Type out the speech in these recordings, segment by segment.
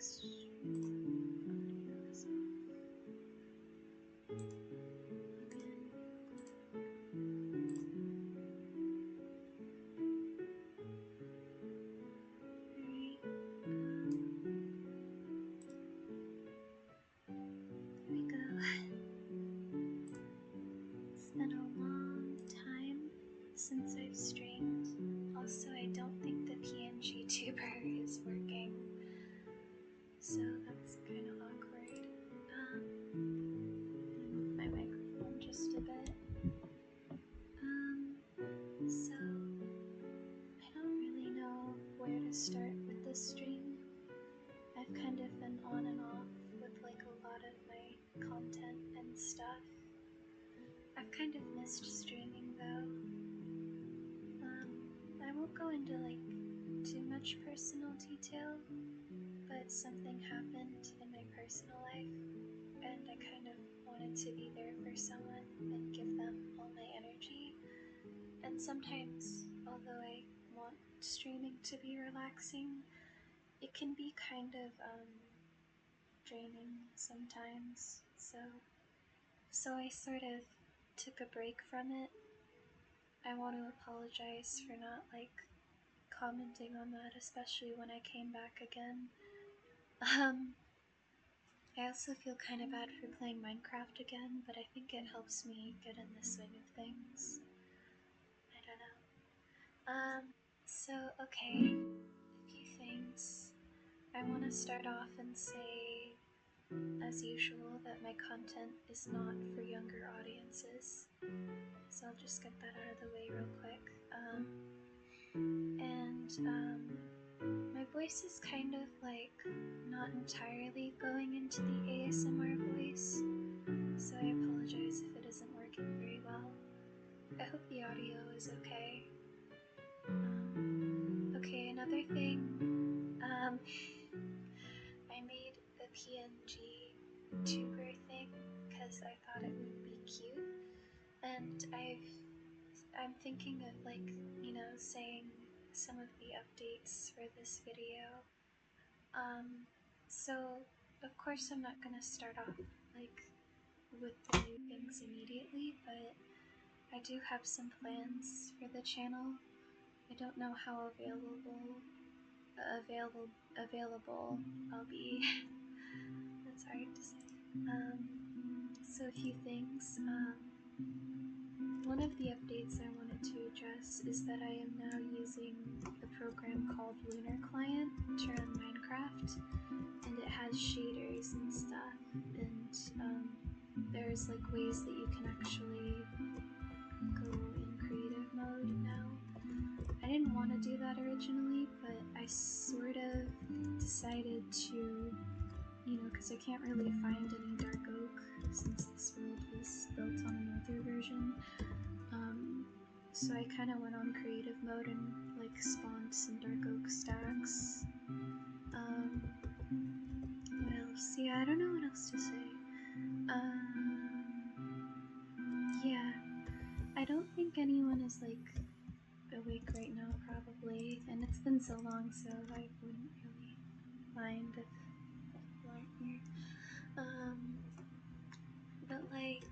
It's been a long time since I've streamed. Also, I don't think the PNG tuber is working, so that's kind of awkward. Move my microphone just a bit. So I don't really know where to start with this stream. I've kind of been on and off with like a lot of my content and stuff. I've kind of missed streaming though. I won't go into like too much personal detail, but something happened in my personal life and I kind of wanted to be there for someone and give them all my energy. And sometimes, although I want streaming to be relaxing, it can be kind of draining sometimes. So I sort of took a break from it. I want to apologize for not like commenting on that, especially when I came back again. I also feel kind of bad for playing Minecraft again, but I think it helps me get in the swing of things. I don't know. So okay, a few things. I want to start off and say, as usual, that my content is not for younger audiences. So I'll just get that out of the way real quick. My voice is kind of like not entirely going into the ASMR voice, so I apologize if it isn't working very well. I hope the audio is okay. Okay, another thing, I made a PNG tuber thing because I thought it would be cute, and I'm thinking of like, you know, saying some of the updates for this video. So of course I'm not gonna start off like with the new things immediately, but I do have some plans for the channel. I don't know how available I'll be. That's hard to say. So a few things. One of the updates I wanted to address is that I am now using a program called Lunar Client to run Minecraft, and it has shaders and stuff, and there's like ways that you can actually go in creative mode now. I didn't want to do that originally, but I sort of decided to, you know, because I can't really find any dark oak since this world was built on an older version. So I kind of went on creative mode and like spawned some dark oak stacks. What else? Yeah, I don't know what else to say. Yeah, I don't think anyone is like awake right now probably, and it's been so long, so I wouldn't really mind if people aren't here. But like,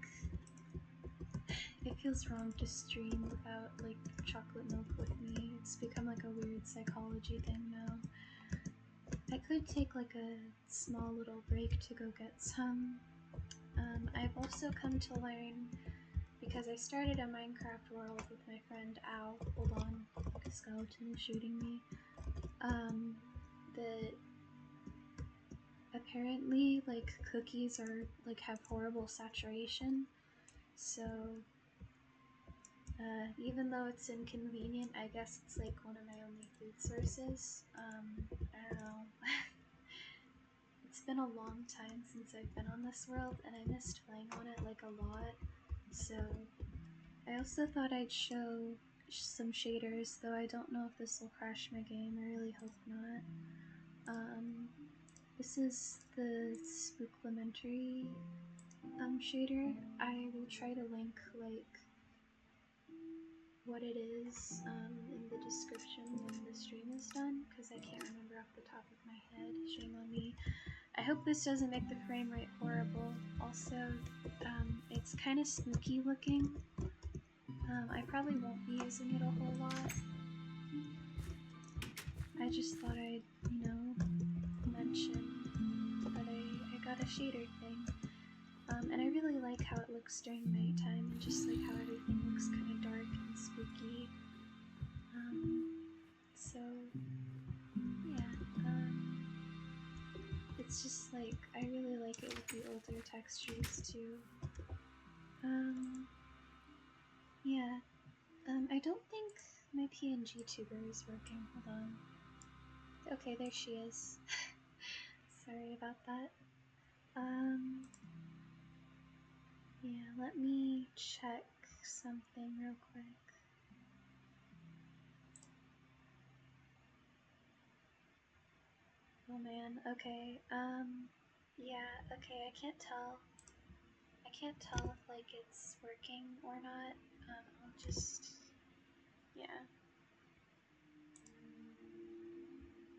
it feels wrong to stream without like chocolate milk with me. It's become like a weird psychology thing now. I could take like a small little break to go get some. I've also come to learn, because I started a Minecraft world with my friend Al. Hold on, a skeleton is shooting me. That apparently like cookies are like have horrible saturation, so even though it's inconvenient, I guess it's like one of my only food sources. I don't know. It's been a long time since I've been on this world, and I missed playing on it like a lot, so I also thought I'd show some shaders, though I don't know if this will crash my game. I really hope not. This is the spooklementary shader. I will try to link like what it is in the description when the stream is done, because I can't remember off the top of my head. Shame on me. I hope this doesn't make the frame rate horrible. Also, it's kind of spooky looking. I probably won't be using it a whole lot. I just thought I'd, you know, mention that I got a shader thing. And I really like how it looks during nighttime, and just like how everything looks kind of dark and spooky. So yeah, it's just like, I really like it with the older textures too. Yeah, I don't think my PNG tuber is working. Hold on. Okay, there she is. Sorry about that. Yeah, let me check something real quick. Oh man, okay, yeah, okay, I can't tell if, like, it's working or not. I'll just, yeah.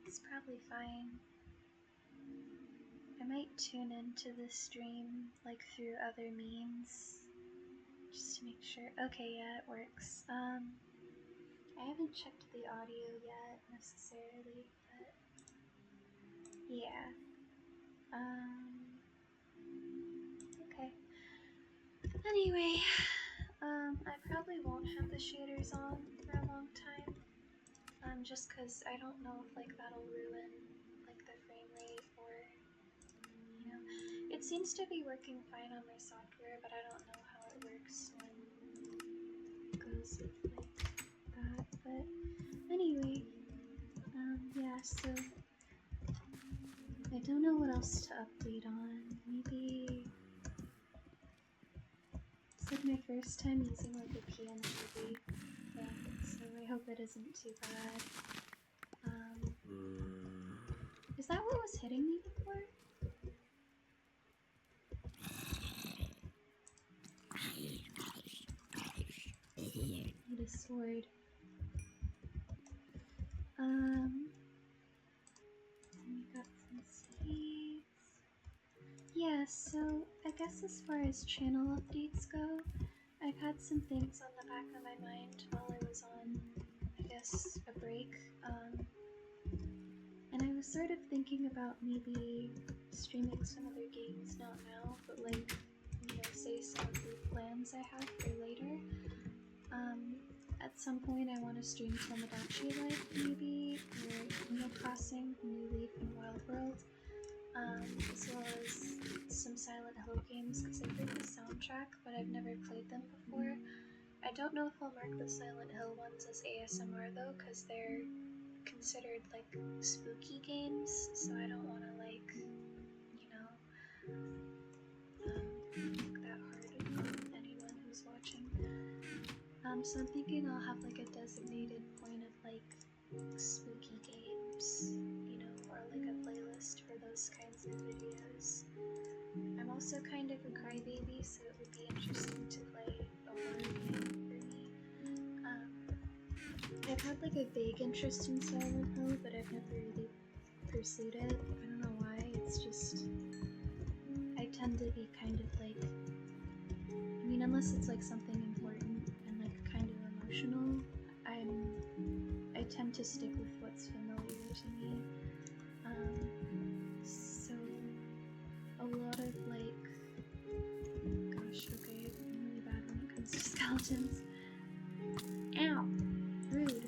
It's probably fine. I might tune into the stream, like, through other means, just to make sure. Okay, yeah, it works. I haven't checked the audio yet, necessarily, but, yeah. Okay. Anyway, I probably won't have the shaders on for a long time, just because I don't know if, like, that'll ruin, like, the frame rate, or, you know, it seems to be working fine on my software, but I don't know how it works when it goes with, like, that, but anyway, yeah, so, I don't know what else to update on. Maybe it's like my first time using like a PNG thing, so I hope it isn't too bad. Is that what was hitting me before? Need a sword. We got some seeds. Yeah, so I guess as far as channel updates go, I've had some things on the back of my mind while I was on, I guess, a break. And I was sort of thinking about maybe streaming some other games, not now, but like, you know, say some of the plans I have for later. At some point I want to stream Tomodachi Life maybe, or Animal Crossing, New Leaf, and Wild World, as well as some Silent Hill games, because I've heard the soundtrack, but I've never played them before. I don't know if I'll mark the Silent Hill ones as ASMR though, because they're considered like spooky games, so I don't want to, like, you know, make that hard on anyone who's watching. So I'm thinking I'll have like a designated point of like spooky games, you know, or like a playlist for those kinds of videos. I'm also kind of a crybaby, so it would be interesting to play a horror game for me. I've had like a vague interest in Silent Hill, but I've never really pursued it. I don't know why, it's just, I tend to be kind of like, I mean, unless it's like something important and like kind of emotional, I tend to stick with what's familiar to me. So a lot of like, gosh, okay, I'm really bad when it comes to skeletons. Ow! Rude.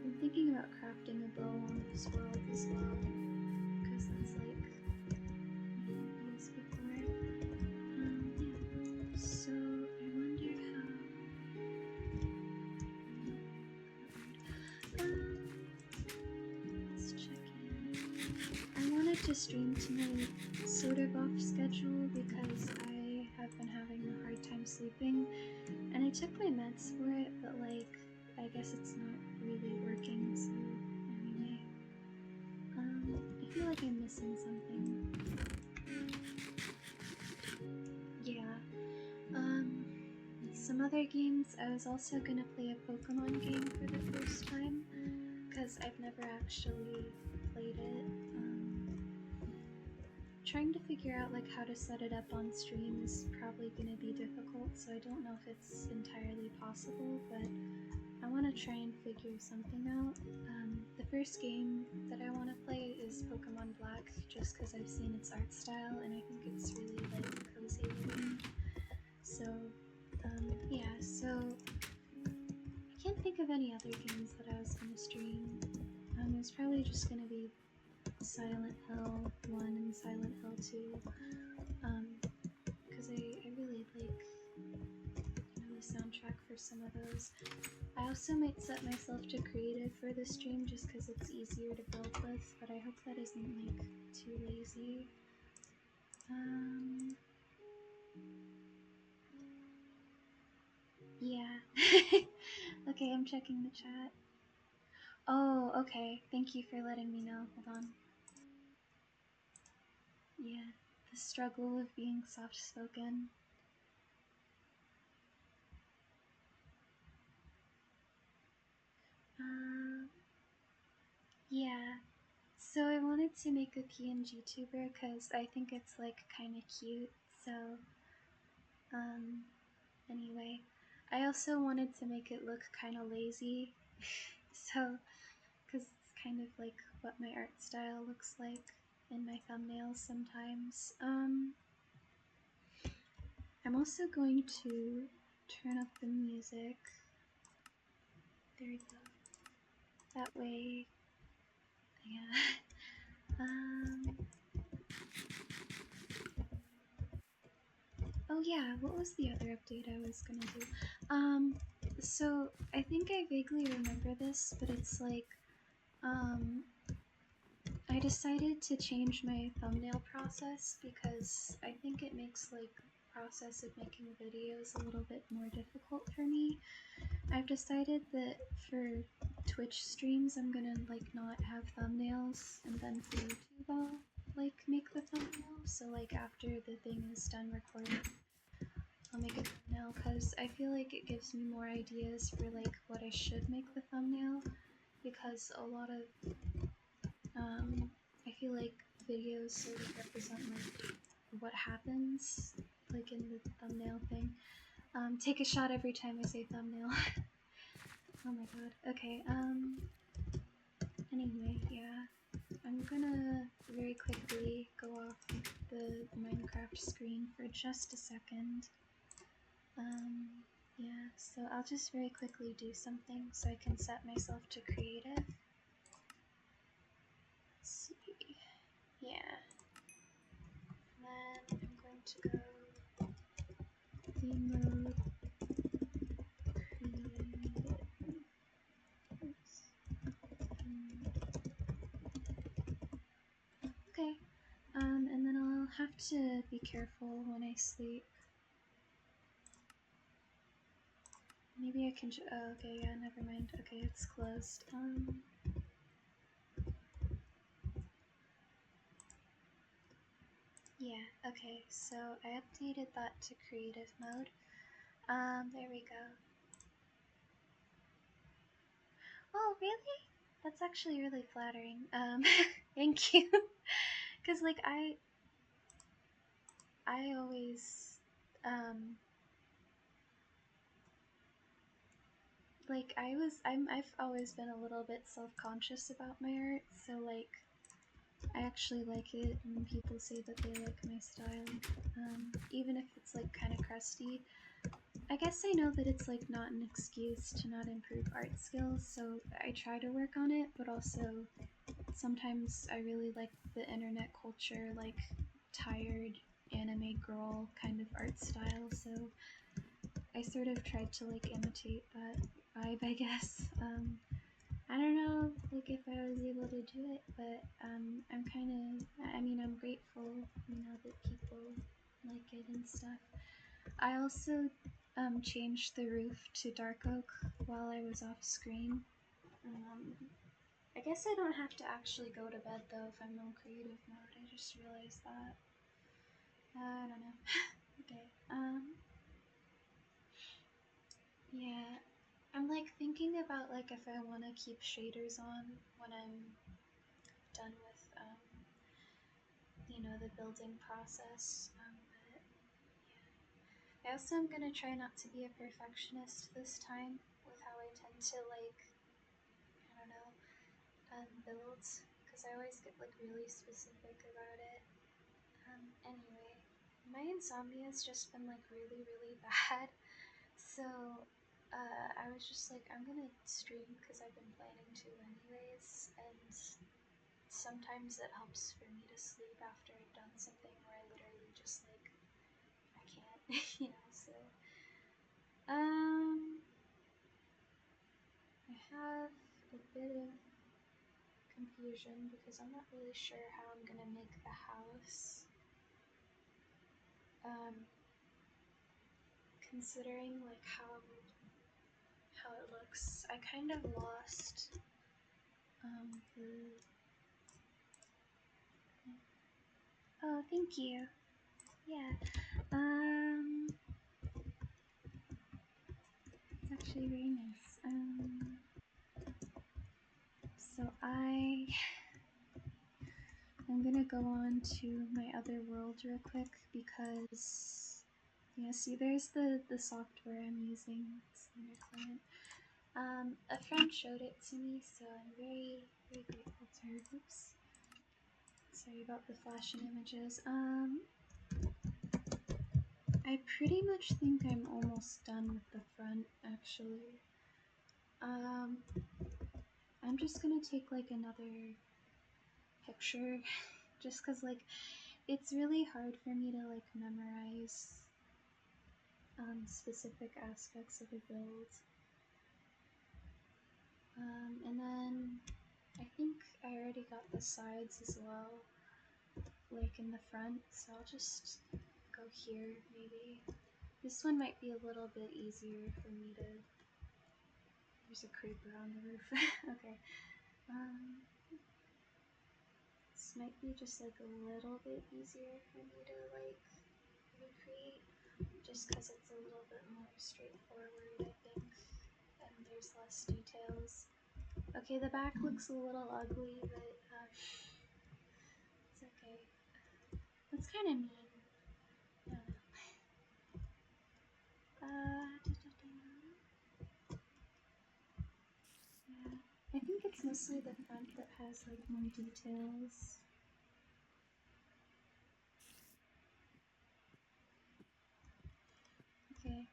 I'm thinking about crafting a bow on this world as well, because that's like used before. Yeah. So I wonder how. Let's check in. I wanted to stream tonight sort of off schedule because I have been having a hard time sleeping, and I took my meds for it, but like, I guess it's not really working, so anyway. I feel like I'm missing something. Yeah, other games. I was also gonna play a Pokemon game for the first time because I've never actually played it. Trying to figure out like how to set it up on stream is probably gonna be difficult, so I don't know if it's entirely possible, but I want to try and figure something out. The first game that I want to play is Pokemon Black, just because I've seen its art style and I think it's really like cozy looking. So yeah, so I can't think of any other games that I was gonna stream. It was probably just gonna be Silent Hill 1 and Silent Hill 2, because I really like the soundtrack for some of those. I also might set myself to creative for the stream just because it's easier to build with, but I hope that isn't like too lazy. Yeah. Okay, I'm checking the chat. Oh, okay. Thank you for letting me know. Hold on. Yeah, the struggle of being soft spoken. Yeah. So I wanted to make a PNG tuber because I think it's like kind of cute. So, anyway, I also wanted to make it look kind of lazy. So, because it's kind of like what my art style looks like in my thumbnails sometimes. I'm also going to turn up the music. There we go. That way, yeah. Oh yeah, what was the other update I was gonna do? So I think I vaguely remember this, but it's like, I decided to change my thumbnail process because I think it makes like the process of making videos a little bit more difficult for me. I've decided that for Twitch streams I'm gonna like not have thumbnails, and then for YouTube I'll like make the thumbnail. So like after the thing is done recording, I'll make a thumbnail because I feel like it gives me more ideas for like what I should make the thumbnail, because a lot of I feel like videos sort of represent like what happens like in the thumbnail thing. Take a shot every time I say thumbnail. Oh my god. Okay, anyway, yeah. I'm gonna very quickly go off the Minecraft screen for just a second. Yeah, so I'll just very quickly do something so I can set myself to creative. Let's see. Yeah. Then I'm going to go theme mode, creative. Okay. And then I'll have to be careful when I sleep. Maybe I can. Oh, okay. Yeah. Never mind. Okay, it's closed. Yeah. Okay. So I updated that to creative mode. There we go. Oh, really? That's actually really flattering. Thank you. Cause like I always, like I've always been a little bit self-conscious about my art, so like I actually like it when people say that they like my style, even if it's like kind of crusty. I guess I know that it's like not an excuse to not improve art skills, so I try to work on it, but also sometimes I really like the internet culture, like tired anime girl kind of art style, so I sort of tried to like imitate that vibe, I guess. I don't know like if I was able to do it, but I'm kind of, I mean, I'm grateful, you know, that people like it and stuff. I also changed the roof to dark oak while I was off screen. I guess I don't have to actually go to bed though if I'm on creative mode. I just realized that. I don't know. Okay. like if I want to keep shaders on when I'm done with, the building process. But yeah. I also am gonna try not to be a perfectionist this time with how I tend to like, I don't know, build, because I always get like really specific about it. Anyway, my insomnia has just been like really, really bad. So I was just like, I'm gonna stream because I've been planning to anyways, and sometimes it helps for me to sleep after I've done something where I literally just like, I can't, so I have a bit of confusion because I'm not really sure how I'm gonna make the house. Considering like how it looks, I kind of lost the. Oh, thank you. Yeah. It's actually very nice. So I'm gonna go on to my other world real quick because yeah, see, there's the software I'm using. It's Lunar Client. A friend showed it to me, so I'm very, very grateful to her. Oops. Sorry about the flashing images. I pretty much think I'm almost done with the front, actually. I'm just gonna take like another picture, just cause like it's really hard for me to like memorize specific aspects of a build. And then I think I already got the sides as well, like in the front, so I'll just go here maybe. This one might be a little bit easier for me to. There's a creeper on the roof. Okay. This might be just like a little bit easier for me to like recreate, just because it's a little bit more straightforward, I think, and there's less details. Okay, the back looks a little ugly, but it's okay. That's kind of mean. I don't know. Yeah, I think it's mostly the front that has like more details. Okay,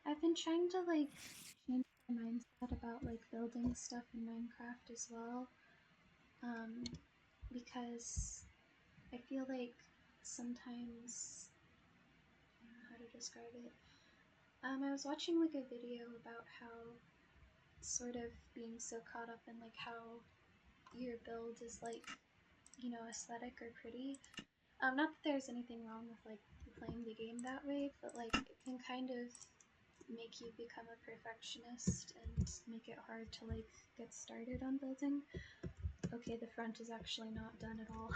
I've been trying to like change my mindset about like building stuff in Minecraft as well, because I feel like sometimes, I don't know how to describe it. I was watching like a video about how sort of being so caught up in like how your build is like, aesthetic or pretty. Not that there's anything wrong with like playing the game that way, but like it can kind of make you become a perfectionist and make it hard to like get started on building. Okay, the front is actually not done at all.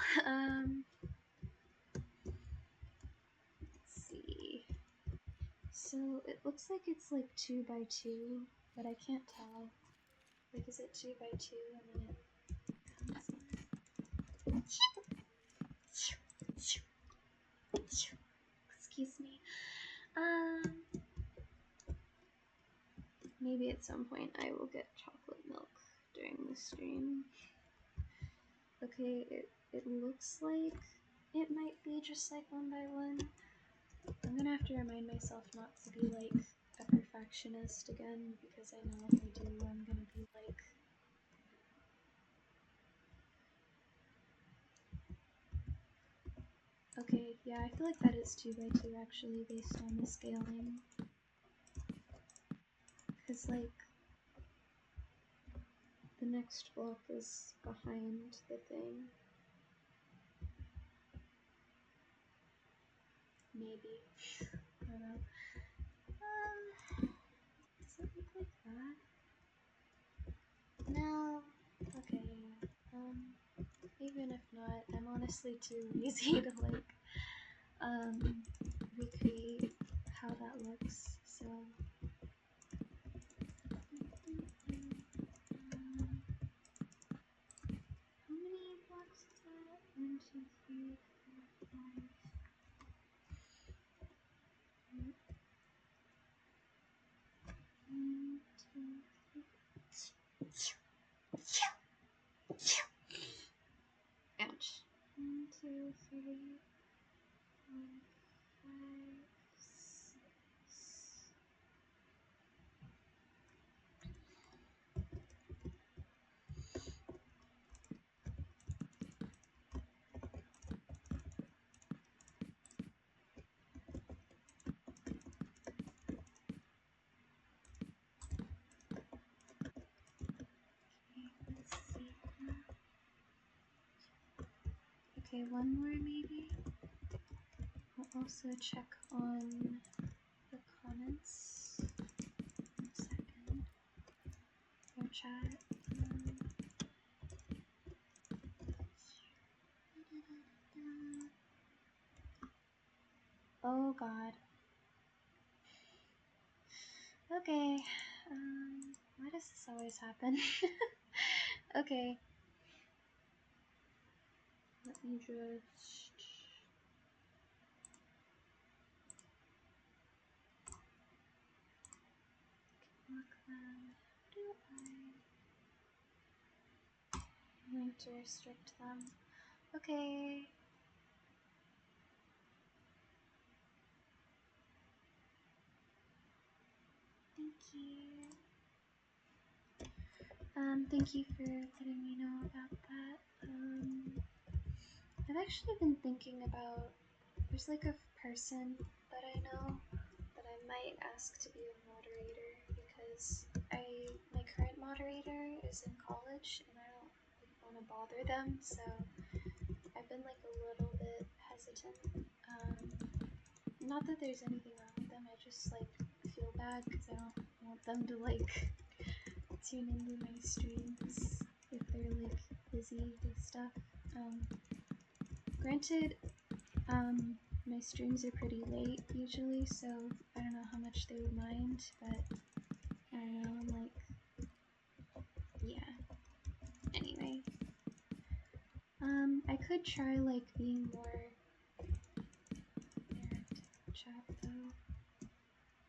Let's see. So it looks like it's like 2x2, but I can't tell. Like, is it 2x2 and then it comes. Excuse me. Maybe at some point I will get chocolate milk during the stream. Okay, it looks like it might be just like 1x1. I'm gonna have to remind myself not to be like a perfectionist again, because I know if I do, I'm gonna be like. Okay, yeah, I feel like that is 2x2 actually, based on the scaling. Because like the next block is behind the thing. Maybe. I don't know. Does it look like that? No. Okay. Even if not, I'm honestly too lazy to like recreate how that looks. So Okay, one more maybe. I'll also check on the comments. 1 second. Or chat. Oh god. Okay. Why does this always happen? Okay. Let me just... lock them. Do I'm going to restrict them. Okay. Thank you. Thank you for letting me know about that. I've actually been thinking about, there's like a person that I know that I might ask to be a moderator because my current moderator is in college and I don't want to bother them, so I've been like a little bit hesitant. Not that there's anything wrong with them, I just like feel bad because I don't want them to like tune into my streams if they're like busy with stuff. Granted, my streams are pretty late usually, so I don't know how much they would mind, but I don't know, I'm like, yeah. Anyway, I could try like being more direct chat though.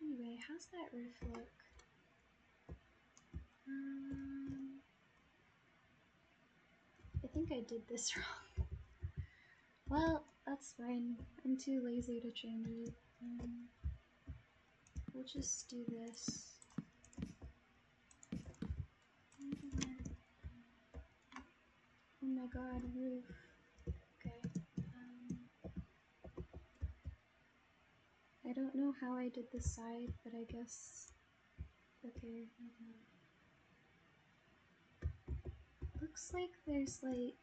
Anyway, how's that roof look? I think I did this wrong. Well, that's fine. I'm too lazy to change it. We'll just do this. Oh my god, roof. Okay. I don't know how I did the side, but I guess... Okay. Looks like there's like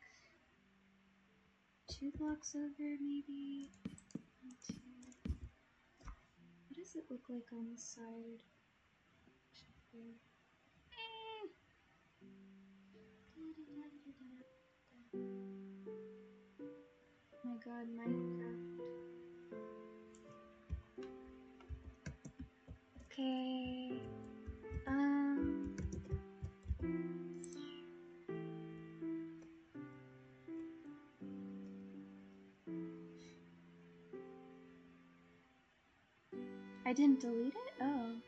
2 blocks over, maybe. 1, 2. What does it look like on the side? My god, Minecraft. Okay. I didn't delete it? Oh.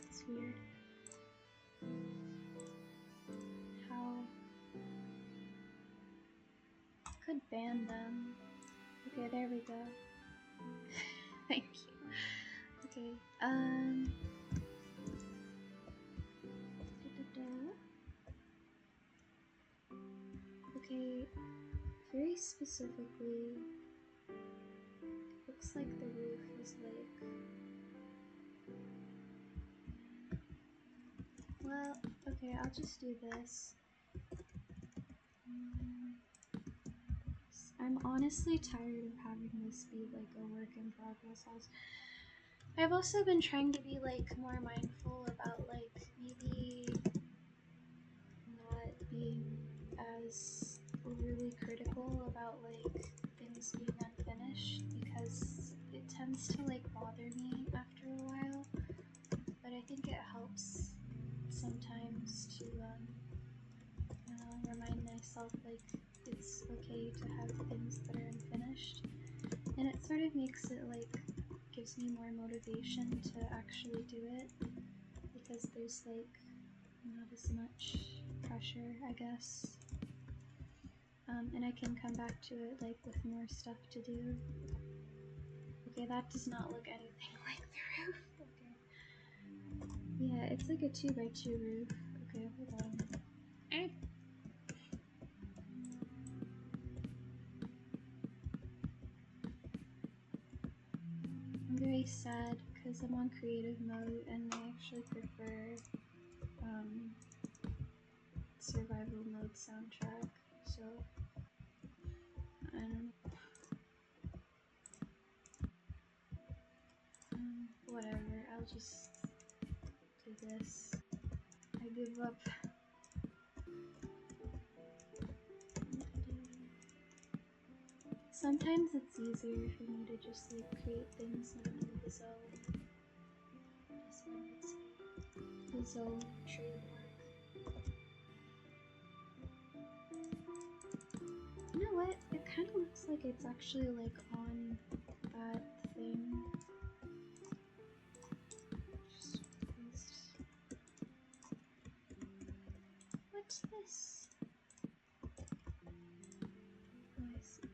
That's weird. How? Could ban them. Okay, there we go. Thank you. Okay, Okay, very specifically, looks like the roof is like... Well, okay, I'll just do this. I'm honestly tired of having this be like a work in progress house. I've also been trying to be like more mindful about like maybe not being as overly critical about like things being unfinished because it tends to like bother me after a while, but I think it helps sometimes to remind myself like it's okay to have things that are unfinished, and it sort of makes it like gives me more motivation to actually do it because there's like not as much pressure, I guess, and I can come back to it like with more stuff to do. Okay, that does not look anything like the roof. Okay, yeah, it's like a 2x2 roof. Okay, hold on. I'm very sad because I'm on creative mode and I actually prefer survival mode soundtrack, so I don't know. Whatever, I'll just do this. I give up. Sometimes it's easier for me to just like create things within the zone. This one, let's see. The zone trademark. You know what? It kind of looks like it's actually like on that thing. Just paste. What's this? Oh, I see.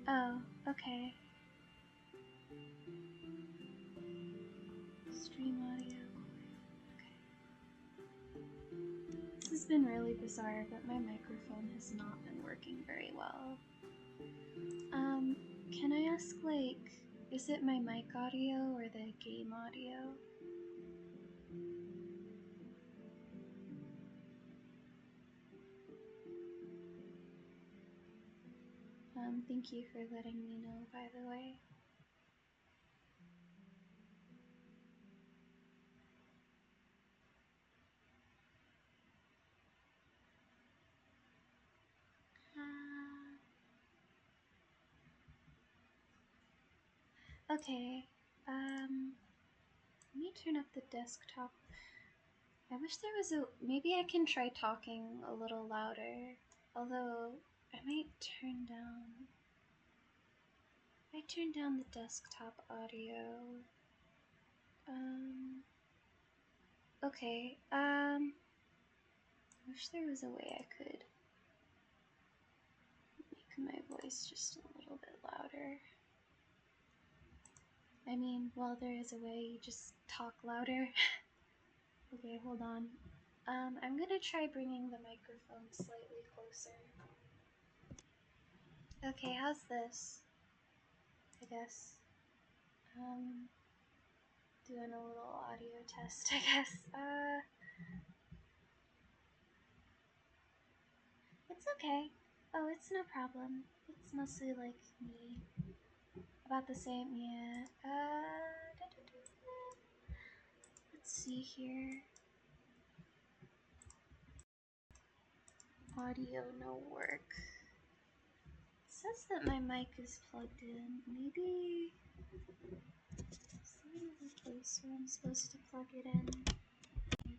Oh, okay. Stream audio. Okay. This has been really bizarre, but my microphone has not been working very well. Can I ask, like, is it my mic audio or the game audio? Thank you for letting me know, by the way. Okay, let me turn up the desktop. I wish there was maybe I can try talking a little louder, although I might turn down the desktop audio. Okay, I wish there was a way I could make my voice just a little bit louder. I mean, well, there is a way, you just talk louder. Okay, hold on. I'm gonna try bringing the microphone slightly closer. Okay, how's this? I guess. Doing a little audio test, I guess. It's okay. Oh, it's no problem. It's mostly like me. About the same, yeah. Let's see here. Audio no work. It says that my mic is plugged in. Maybe is there another place where I'm supposed to plug it in?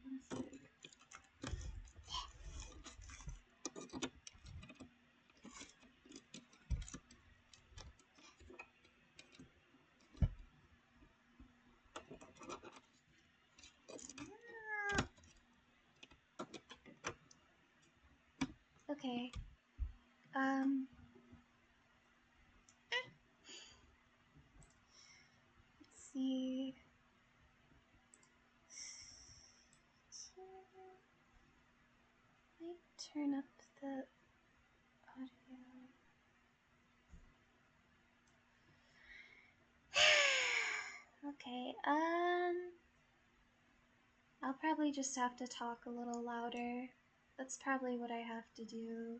One sec. Okay. Let's see. Let me turn up the audio. Okay, I'll probably just have to talk a little louder. That's probably what I have to do.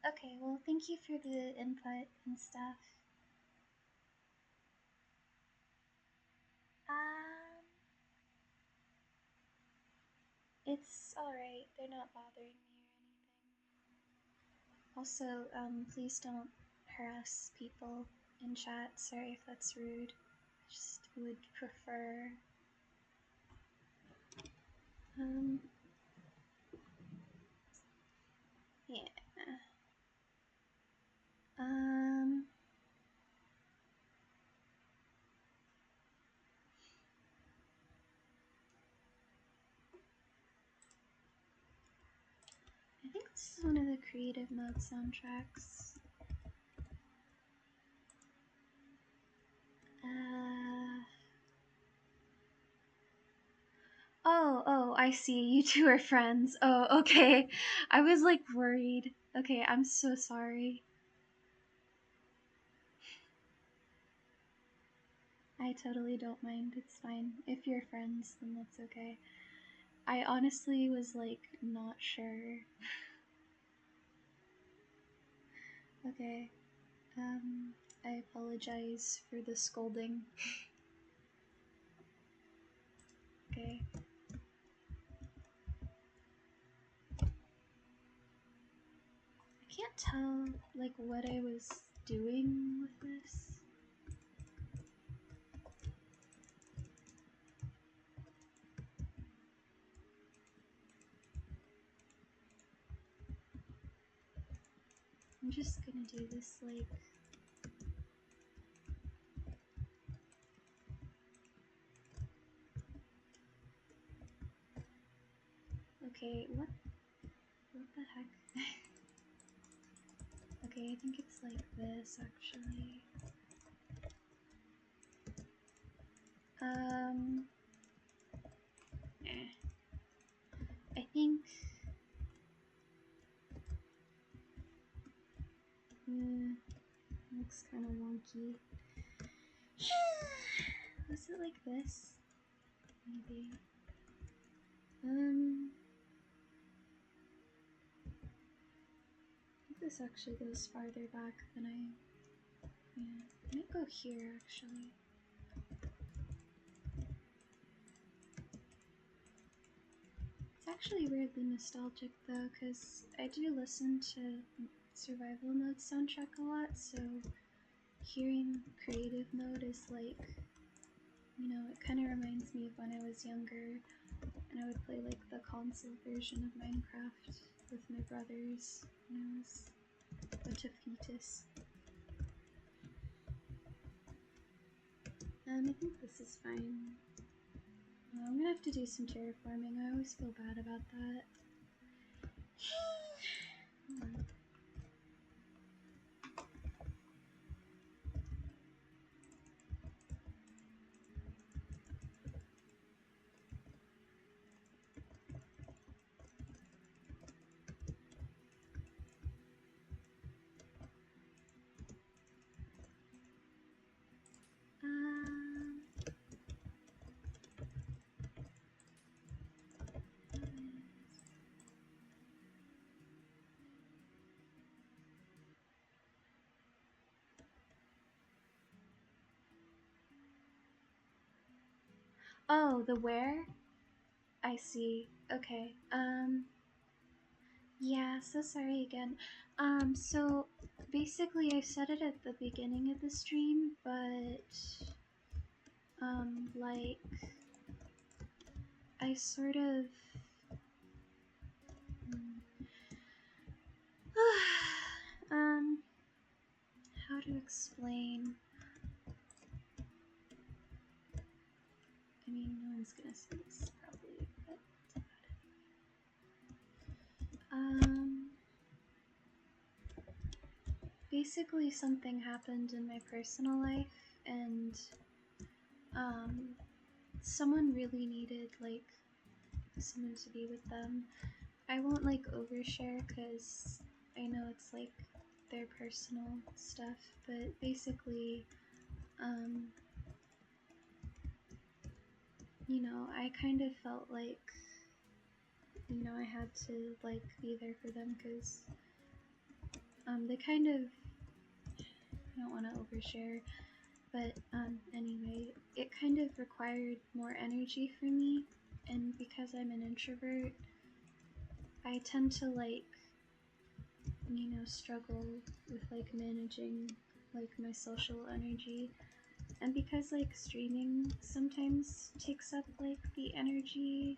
Okay, well, thank you for the input and stuff. It's alright, they're not bothering me or anything. Also, please don't harass people in chat. Sorry if that's rude. Just would prefer. Yeah. I think this is one of the creative mode soundtracks. Oh, I see. You two are friends. Oh, okay. I was like worried. Okay, I'm so sorry. I totally don't mind. It's fine. If you're friends, then that's okay. I honestly was like not sure. Okay. I apologize for the scolding. Okay. I can't tell like what I was doing with this. I'm just gonna do this like okay, what the heck? Okay, I think it's like this actually. I think looks kind of wonky. Was it like this? Maybe. I think this actually goes farther back than I might go here actually. It's actually weirdly nostalgic though, because I do listen to Survival Mode soundtrack a lot, so hearing Creative Mode is like, you know, it kind of reminds me of when I was younger and I would play like the console version of Minecraft with my brothers when I was a fetus. I think this is fine. I'm gonna have to do some terraforming. I always feel bad about that. Oh, the where? I see. Okay. Yeah, so sorry again. So basically I said it at the beginning of the stream, but like I sort of how to explain? I mean, no one's gonna see this probably, but basically something happened in my personal life, and someone really needed like someone to be with them. I won't like overshare because I know it's like their personal stuff, but basically, you know, I kind of felt like, you know, I had to like be there for them because they kind of, I don't want to overshare, but anyway, it kind of required more energy for me, and because I'm an introvert, I tend to like, you know, struggle with like managing like my social energy, and because like streaming sometimes takes up like the energy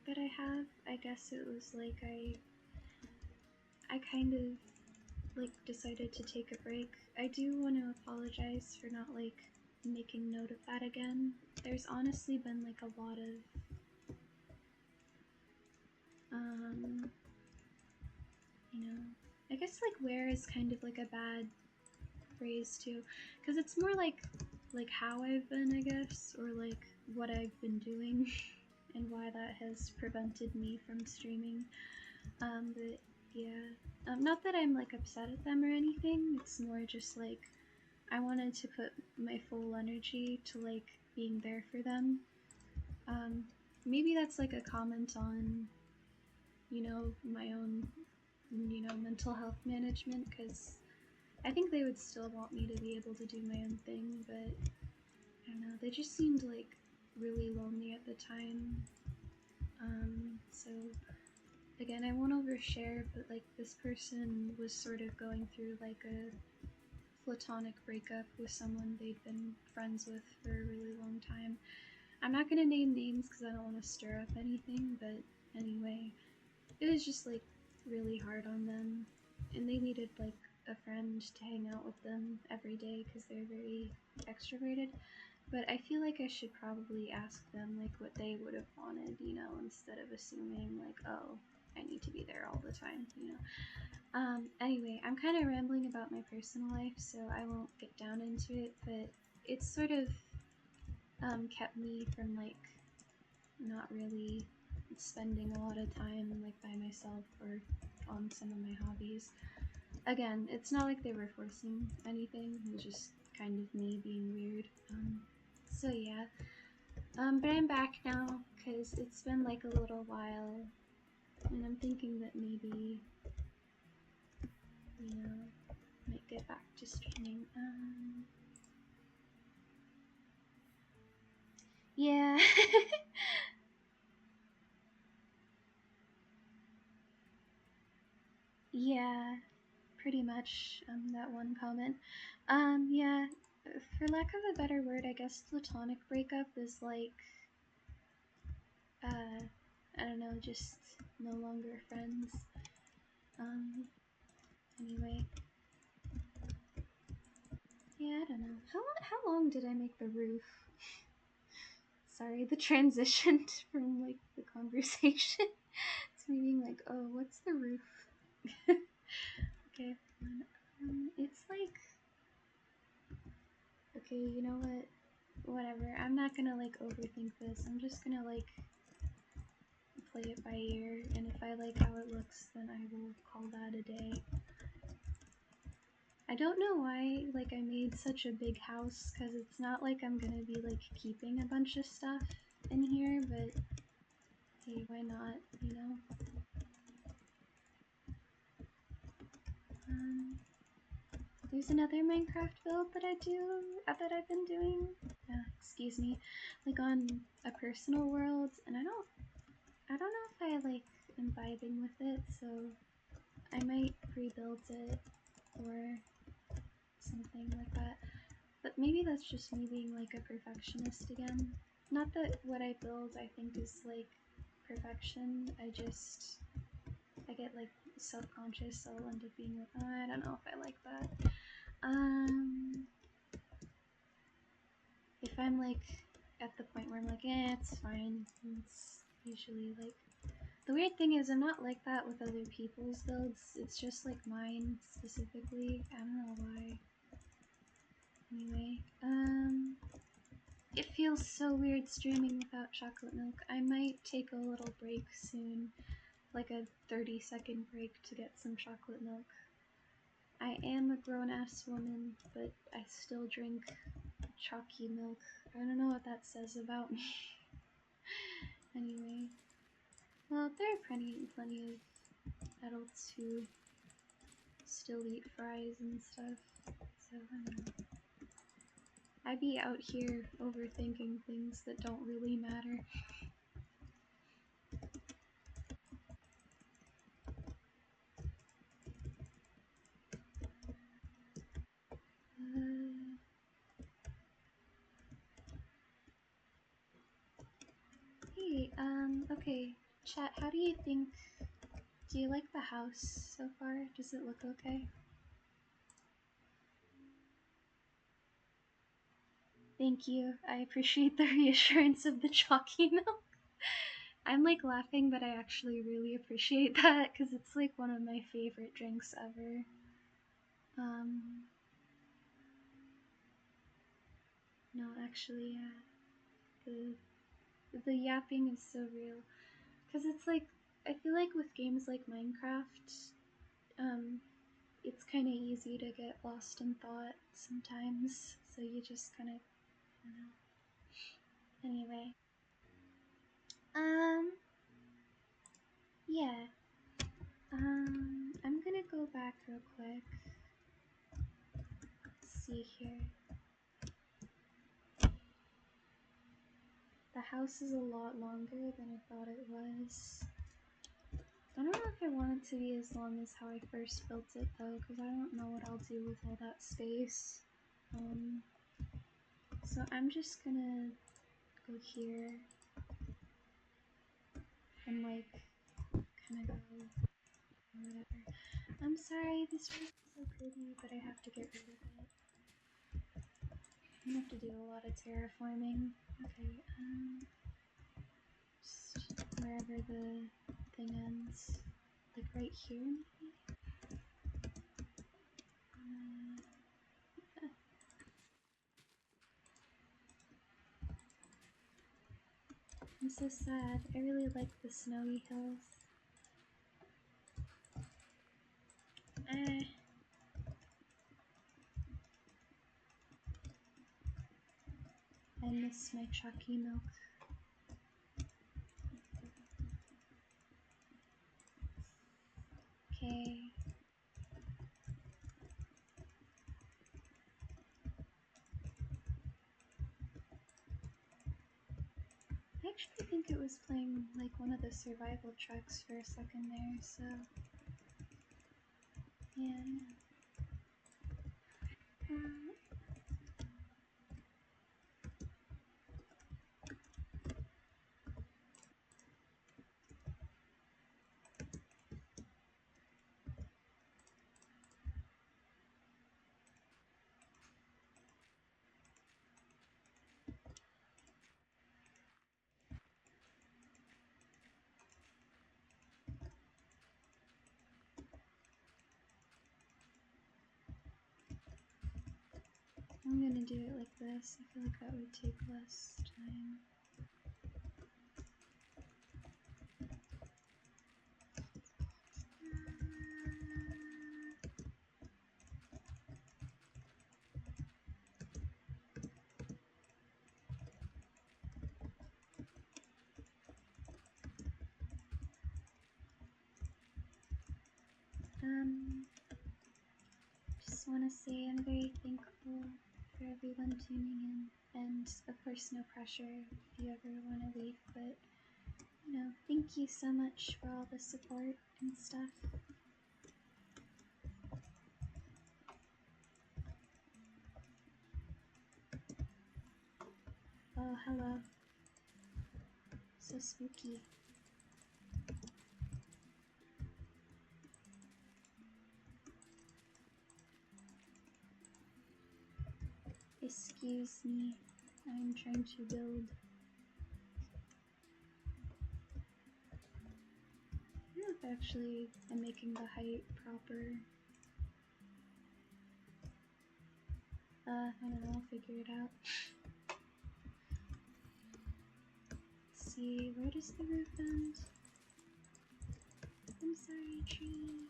that I have, I guess it was like I kind of like decided to take a break. I do want to apologize for not like making note of that again. There's honestly been like a lot of you know, I guess like where is kind of like a bad phrase too, because it's more like how I've been, I guess, or like what I've been doing and why that has prevented me from streaming. But Yeah. Not that I'm like upset at them or anything. It's more just like I wanted to put my full energy to like being there for them. Um, Maybe that's like a comment on, my own, mental health management, because I think they would still want me to be able to do my own thing, but I don't know. They just seemed like really lonely at the time. So again, I won't overshare, but like this person was sort of going through like a platonic breakup with someone they'd been friends with for a really long time. I'm not gonna name names because I don't want to stir up anything, but anyway, it was just like really hard on them, and they needed like a friend to hang out with them every day because they're very extroverted. But I feel like I should probably ask them like what they would have wanted, instead of assuming like, oh, I need to be there all the time. Anyway, I'm kind of rambling about my personal life, so I won't get down into it, but it's sort of kept me from like not really spending a lot of time like by myself or on some of my hobbies. Again, it's not like they were forcing anything, it was just kind of me being weird. So yeah. But I'm back now because it's been like a little while, and I'm thinking that maybe, you know, might get back to streaming. Yeah. Yeah, pretty much, that one comment. Yeah, for lack of a better word, I guess platonic breakup is like, uh, I don't know, just no longer friends. Um, anyway. Yeah, I don't know. How long did I make the roof? Sorry, the transition from like the conversation to me being like, oh, what's the roof? Okay, it's like, okay, you know what? Whatever. I'm not gonna like overthink this. I'm just gonna like play it by ear, and if I like how it looks, then I will call that a day. I don't know why like I made such a big house, because it's not like I'm gonna be like keeping a bunch of stuff in here, but hey, why not? Um, there's another Minecraft build that that I've been doing. Excuse me, like on a personal world, and I don't know if I like am vibing with it, so I might rebuild it or something like that. But maybe that's just me being like a perfectionist again. Not that what I build I think is like perfection. I get like self-conscious, so I'll end up being like, oh, I don't know if I like that. If I'm like at the point where I'm like, it's fine. It's usually like, the weird thing is I'm not like that with other people's builds. It's just like mine specifically. I don't know why. Anyway, it feels so weird streaming without chocolate milk. I might take a little break soon, like a 30-second break to get some chocolate milk. I am a grown-ass woman, but I still drink chalky milk. I don't know what that says about me. Anyway, well, there are plenty of adults who still eat fries and stuff, so I don't know. I be out here overthinking things that don't really matter. Hey, okay, chat, how do you think, do you like the house so far? Does it look okay? Thank you, I appreciate the reassurance of the chalky milk. I'm like laughing, but I actually really appreciate that, because it's like one of my favorite drinks ever. No, actually, yeah, the yapping is so real. Because it's like, I feel like with games like Minecraft, it's kind of easy to get lost in thought sometimes, so you just kind of, I don't know. Anyway, yeah. I'm gonna go back real quick. Let's see here. The house is a lot longer than I thought it was. I don't know if I want it to be as long as how I first built it though, because I don't know what I'll do with all that space. So I'm just gonna go here and like kind of go or whatever. I'm sorry, this roof is so pretty, but I have to get rid of it. I'm gonna have to do a lot of terraforming. Okay, just wherever the thing ends. Like right here, maybe? I'm so sad. I really like the snowy hills. I miss my chalky milk. Okay. I actually think it was playing like one of the survival tracks for a second there, so yeah. I'm gonna do it like this. I feel like that would take less time. Just want to say I'm very thankful for everyone tuning in, and of course, no pressure if you ever want to leave, but you know, thank you so much for all the support and stuff. Oh, hello. So spooky. Excuse me, I'm trying to build. I don't know if actually I'm making the height proper. I don't know, I'll figure it out. Let's see, where does the roof end? I'm sorry, tree.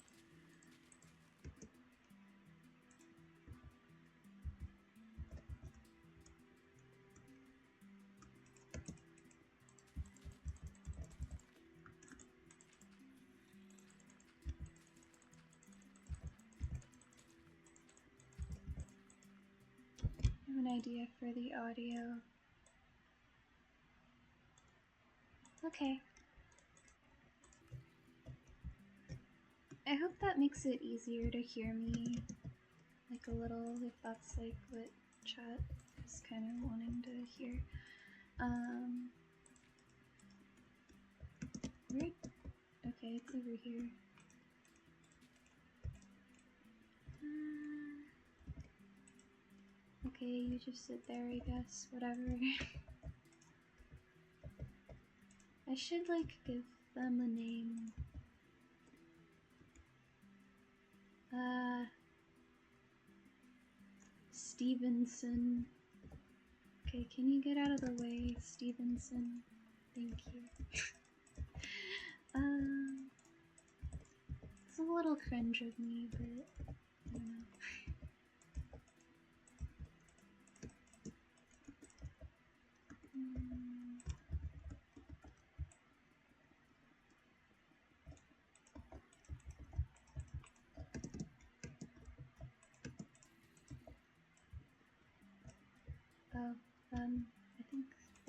I have an idea for the audio. Okay. I hope that makes it easier to hear me, like a little, if that's like what chat is kind of wanting to hear. Where? Okay, it's over here. Okay, you just sit there, I guess. Whatever. I should like give them a name. Stevenson. Okay, can you get out of the way, Stevenson? Thank you. It's a little cringe of me, but I don't know. Oh,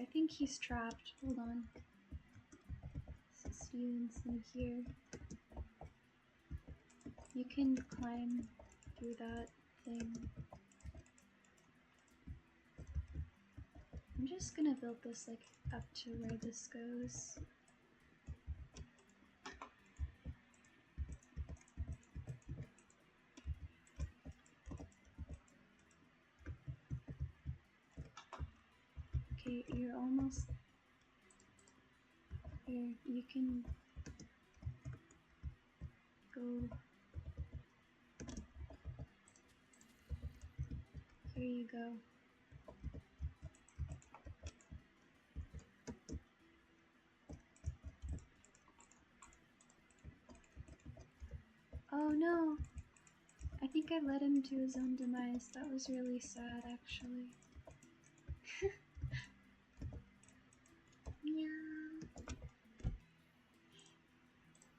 I think he's trapped. Hold on. Steven's in here. You can climb through that thing. I'm just gonna build this like up to where this goes. Okay, you're almost here. You can go. Here you go. Oh no! I think I led him to his own demise. That was really sad, actually. Yeah.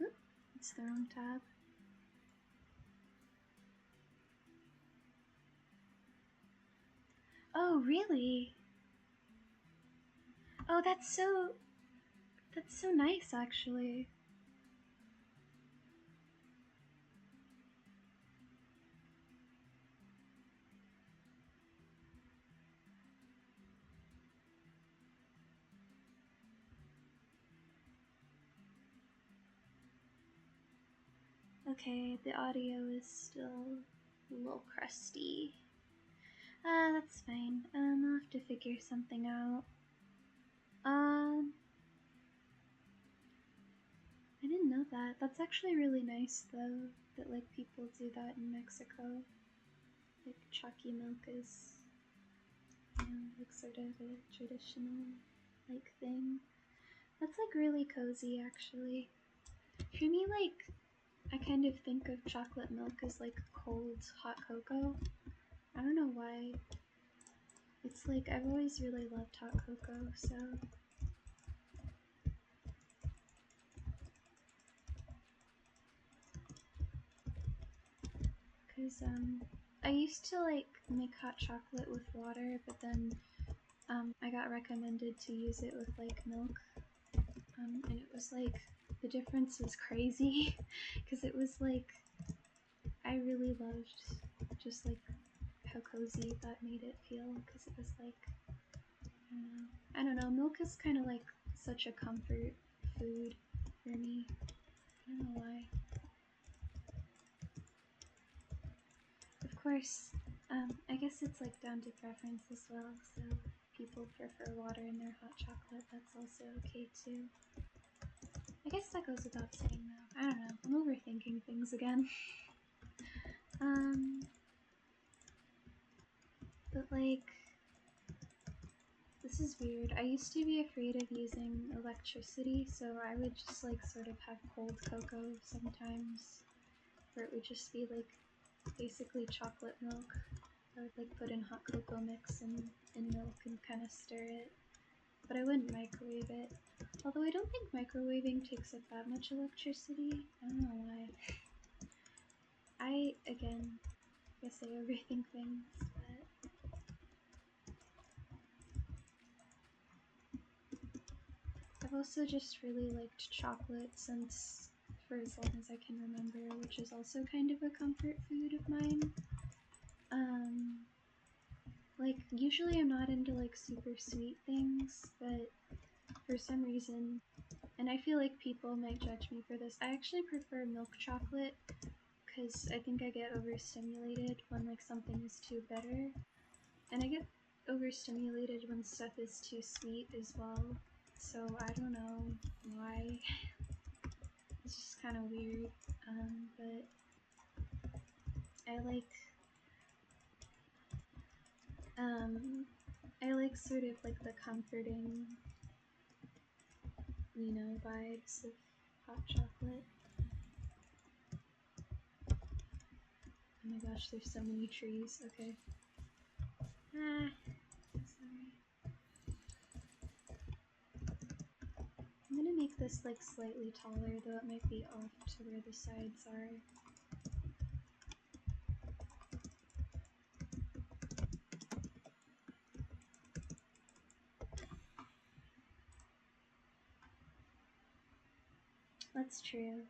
Oop, it's the wrong tab. Oh, really? Oh, that's so nice, actually. Okay, the audio is still a little crusty. That's fine. I'll have to figure something out. I didn't know that. That's actually really nice, though, that, like, people do that in Mexico. Like, chalky milk is, you know, like, sort of a traditional, like, thing. That's, like, really cozy, actually. For me, like, I kind of think of chocolate milk as, like, cold, hot cocoa. I don't know why. It's like, I've always really loved hot cocoa, so... Because, I used to, like, make hot chocolate with water, but then, I got recommended to use it with, like, milk. And it was, like, the difference was crazy, because it was, like, I really loved just, like, how cozy that made it feel, because it was, like, I don't know, milk is kind of, like, such a comfort food for me. I don't know why. Of course, I guess it's like down to preference as well, so if people prefer water in their hot chocolate, that's also okay too. I guess that goes without saying though. I don't know, I'm overthinking things again. But like, this is weird. I used to be afraid of using electricity, so I would just like sort of have cold cocoa sometimes, where it would just be like basically chocolate milk. I would like put in hot cocoa mix and milk and kind of stir it, but I wouldn't microwave it. Although I don't think microwaving takes up that much electricity. I don't know why. I, again, guess I overthink things, but... I've also just really liked chocolate since for as long as I can remember, which is also kind of a comfort food of mine. Like, usually I'm not into, like, super sweet things, but for some reason, and I feel like people might judge me for this, I actually prefer milk chocolate, because I think I get overstimulated when, like, something is too bitter, and I get overstimulated when stuff is too sweet as well, so I don't know why. It's just kind of weird, but I like sort of like the comforting, you know, vibes of hot chocolate. my gosh, there's so many trees. Okay. Sorry. I'm gonna make this like slightly taller, though it might be off to where the sides are. That's true.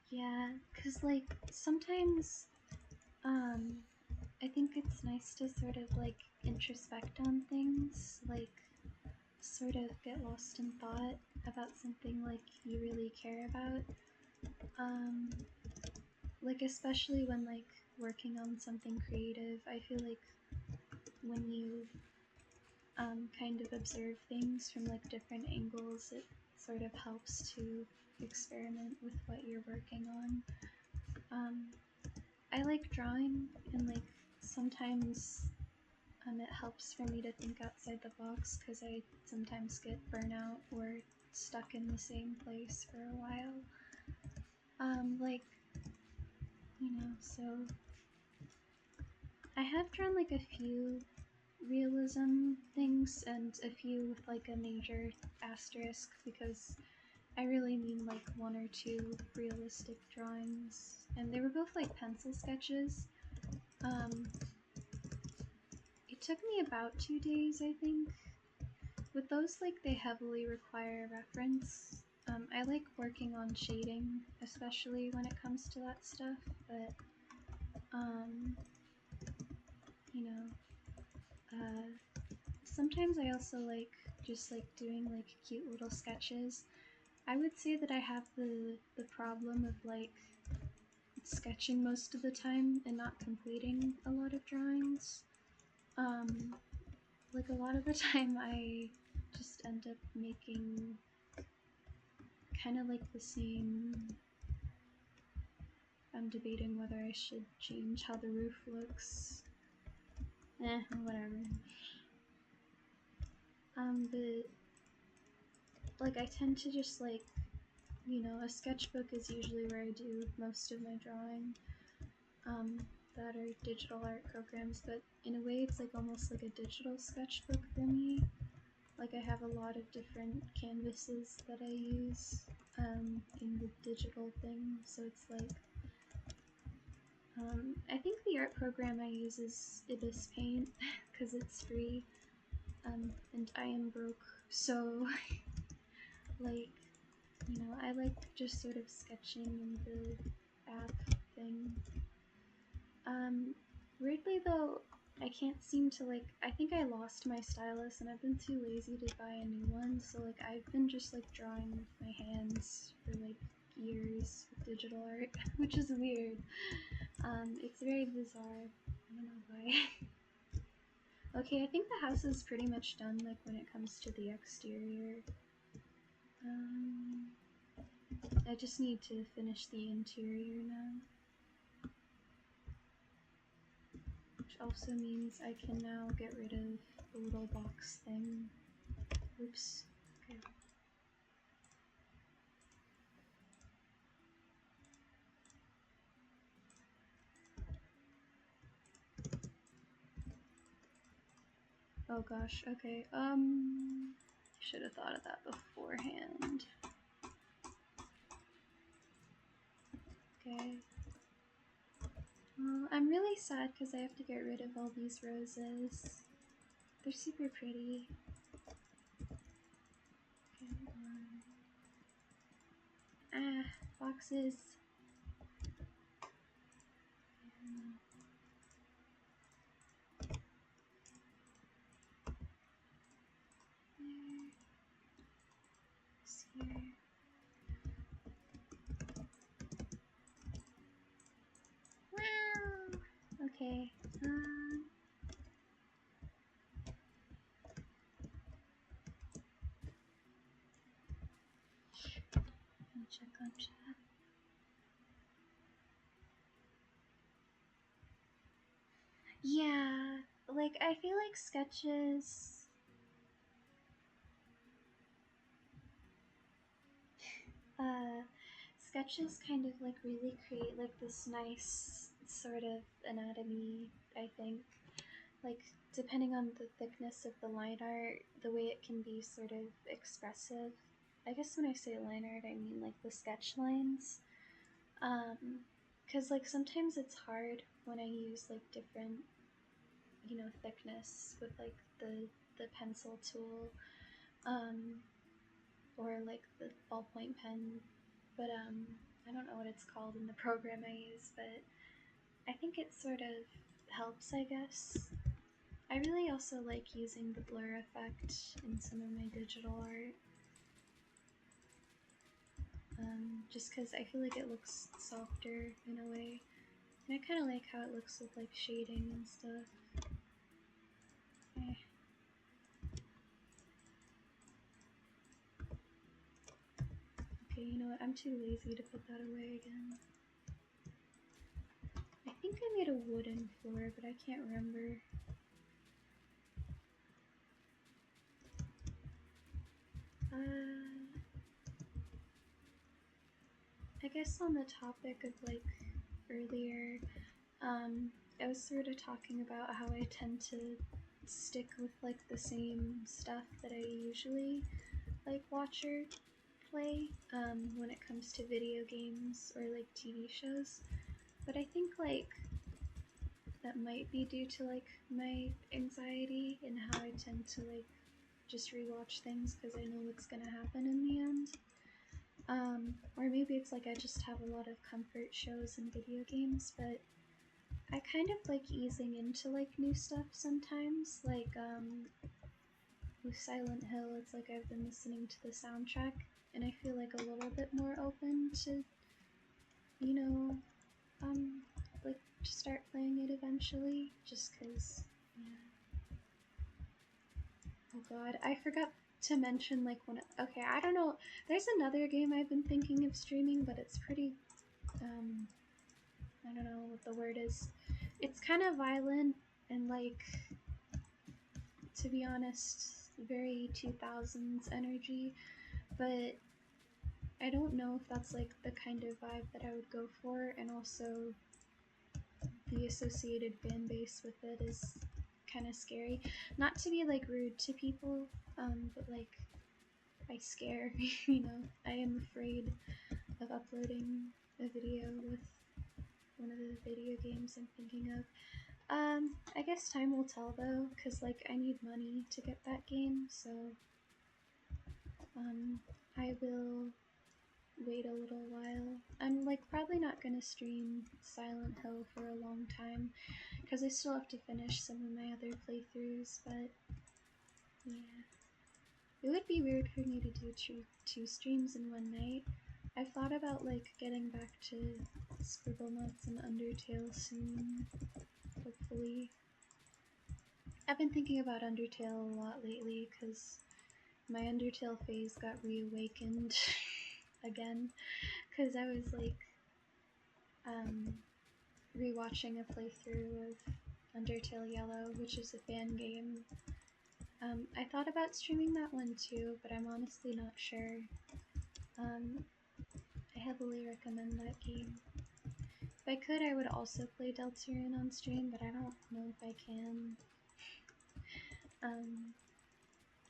Yeah, cause like sometimes, I think it's nice to sort of like introspect on things, like sort of get lost in thought about something like you really care about. Like especially when like working on something creative, I feel like when you kind of observe things from like different angles, it sort of helps to experiment with what you're working on. I like drawing, and like sometimes it helps for me to think outside the box because I sometimes get burnout or stuck in the same place for a while. Like, so I have drawn like a few realism things and a few with like a major asterisk because I really mean like one or two realistic drawings, and they were both like pencil sketches. It took me about 2 days, I think. With those, like, they heavily require reference. I like working on shading, especially when it comes to that stuff, but, you know, sometimes I also like just like doing like cute little sketches. I would say that I have the problem of like sketching most of the time and not completing a lot of drawings. Like a lot of the time I just end up making kind of like the same. I'm debating whether I should change how the roof looks. Whatever. But like I tend to just like, a sketchbook is usually where I do most of my drawing. That are digital art programs, but in a way it's like almost like a digital sketchbook for me. Like I have a lot of different canvases that I use in the digital thing, so it's like I think the art program I use is Ibis Paint because it's free, and I am broke, so like, I like just sort of sketching in the app thing. Weirdly though, I can't seem to like, I think I lost my stylus and I've been too lazy to buy a new one, so like I've been just like drawing with my hands for like years with digital art, which is weird. It's very bizarre. I don't know why. Okay, I think the house is pretty much done, like when it comes to the exterior. I just need to finish the interior now. Which also means I can now get rid of the little box thing. Oops. Okay. Oh gosh, okay. Should have thought of that beforehand. Okay. Well, I'm really sad because I have to get rid of all these roses. They're super pretty. Okay, boxes. Here. Wow. Okay. Let me check on chat. Yeah, like I feel like sketches. Uh, sketches kind of like really create like this nice sort of anatomy, I think. Like, depending on the thickness of the line art, the way it can be sort of expressive. I guess when I say line art, I mean like the sketch lines. Because like sometimes it's hard when I use like different, thickness with like the pencil tool, um, or like the ballpoint pen. But I don't know what it's called in the program I use, but I think it sort of helps, I guess. I really also like using the blur effect in some of my digital art, just because I feel like it looks softer in a way. And I kind of like how it looks with like shading and stuff. Eh. Okay, you know what? I'm too lazy to put that away again. I think I made a wooden floor, but I can't remember. I guess on the topic of like earlier, I was sort of talking about how I tend to stick with like the same stuff that I usually like watch or play when it comes to video games or like TV shows. But I think like that might be due to like my anxiety and how I tend to like just rewatch things because I know what's gonna happen in the end. Or maybe it's like I just have a lot of comfort shows and video games, but I kind of like easing into like new stuff sometimes. Like with Silent Hill, it's like I've been listening to the soundtrack and I feel like a little bit more open to, you know, um, like to start playing it eventually, just because, yeah. Oh god, I forgot to mention like okay, I don't know, there's another game I've been thinking of streaming, but it's pretty, I don't know what the word is. It's kind of violent and like, to be honest, very 2000s energy, but I don't know if that's like the kind of vibe that I would go for, and also the associated fan base with it is kind of scary. Not to be like rude to people, but like I scare, I am afraid of uploading a video with one of the video games I'm thinking of. I guess time will tell though, because like I need money to get that game, so I will wait a little while. I'm like probably not gonna stream Silent Hill for a long time because I still have to finish some of my other playthroughs, but yeah. It would be weird for me to do two streams in one night. I've thought about like getting back to Scribblenauts and Undertale soon, hopefully. I've been thinking about Undertale a lot lately because my Undertale phase got reawakened again, because I was like rewatching a playthrough of Undertale Yellow, which is a fan game. I thought about streaming that one too, but I'm honestly not sure. I heavily recommend that game. If I could, I would also play Deltarian on stream, but I don't know if I can.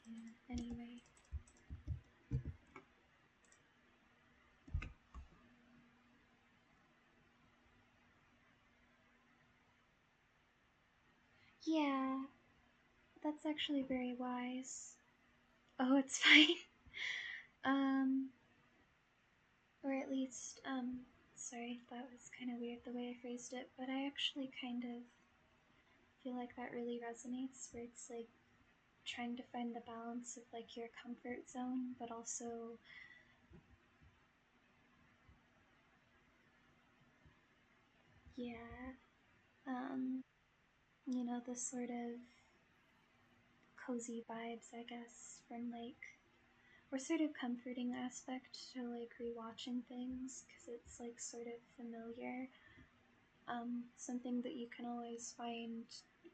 Yeah, anyway. Yeah, that's actually very wise. Oh, it's fine. um, or at least, sorry, that was kind of weird the way I phrased it, but I actually kind of feel like that really resonates, where it's like trying to find the balance of like your comfort zone, but also, yeah, the sort of cozy vibes, I guess, from like, or sort of comforting aspect to like rewatching things because it's like sort of familiar. Something that you can always find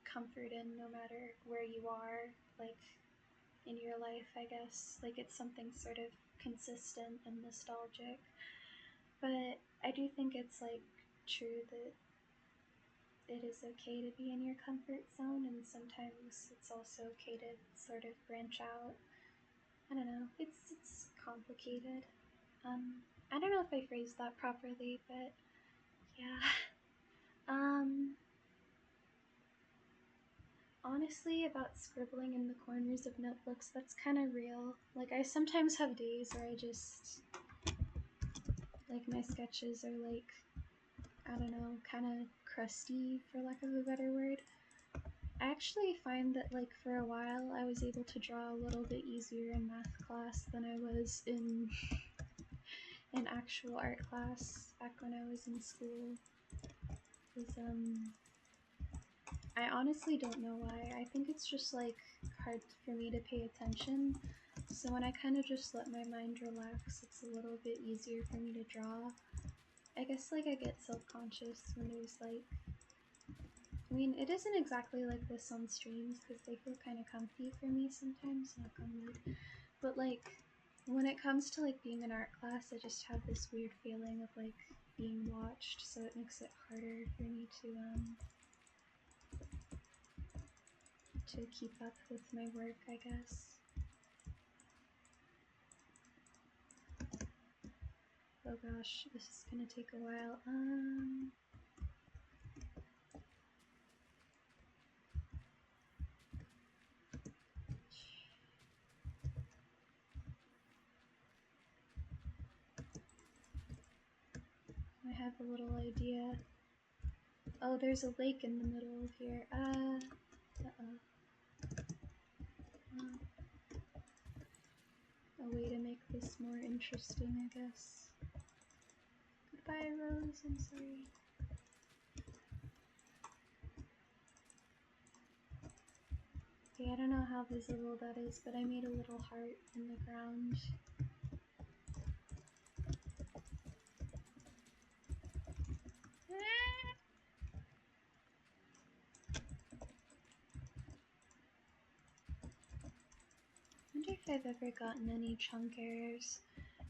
comfort in no matter where you are, like in your life, I guess. Like it's something sort of consistent and nostalgic. But I do think it's like true that it is okay to be in your comfort zone, and sometimes it's also okay to sort of branch out. I don't know. It's complicated. I don't know if I phrased that properly, but yeah. Um, Honestly, about scribbling in the corners of notebooks, that's kind of real. Like, I sometimes have days where I just, like, my sketches are like, I don't know, kind of crusty, for lack of a better word. I actually find that, like, for a while, I was able to draw a little bit easier in math class than I was in actual art class back when I was in school. I honestly don't know why. I think it's just like hard for me to pay attention. So when I kind of just let my mind relax, it's a little bit easier for me to draw. I guess like I get self-conscious when there's like, I mean, it isn't exactly like this on streams because they feel kind of comfy for me sometimes, knock on wood. But like when it comes to like being in art class, I just have this weird feeling of like being watched, so it makes it harder for me to keep up with my work, I guess. Oh gosh, this is gonna take a while. I have a little idea. Oh, there's a lake in the middle here. A way to make this more interesting, I guess. Goodbye, Rose. I'm sorry. Okay, I don't know how visible that is, but I made a little heart in the ground. I wonder if I've ever gotten any chunk errors.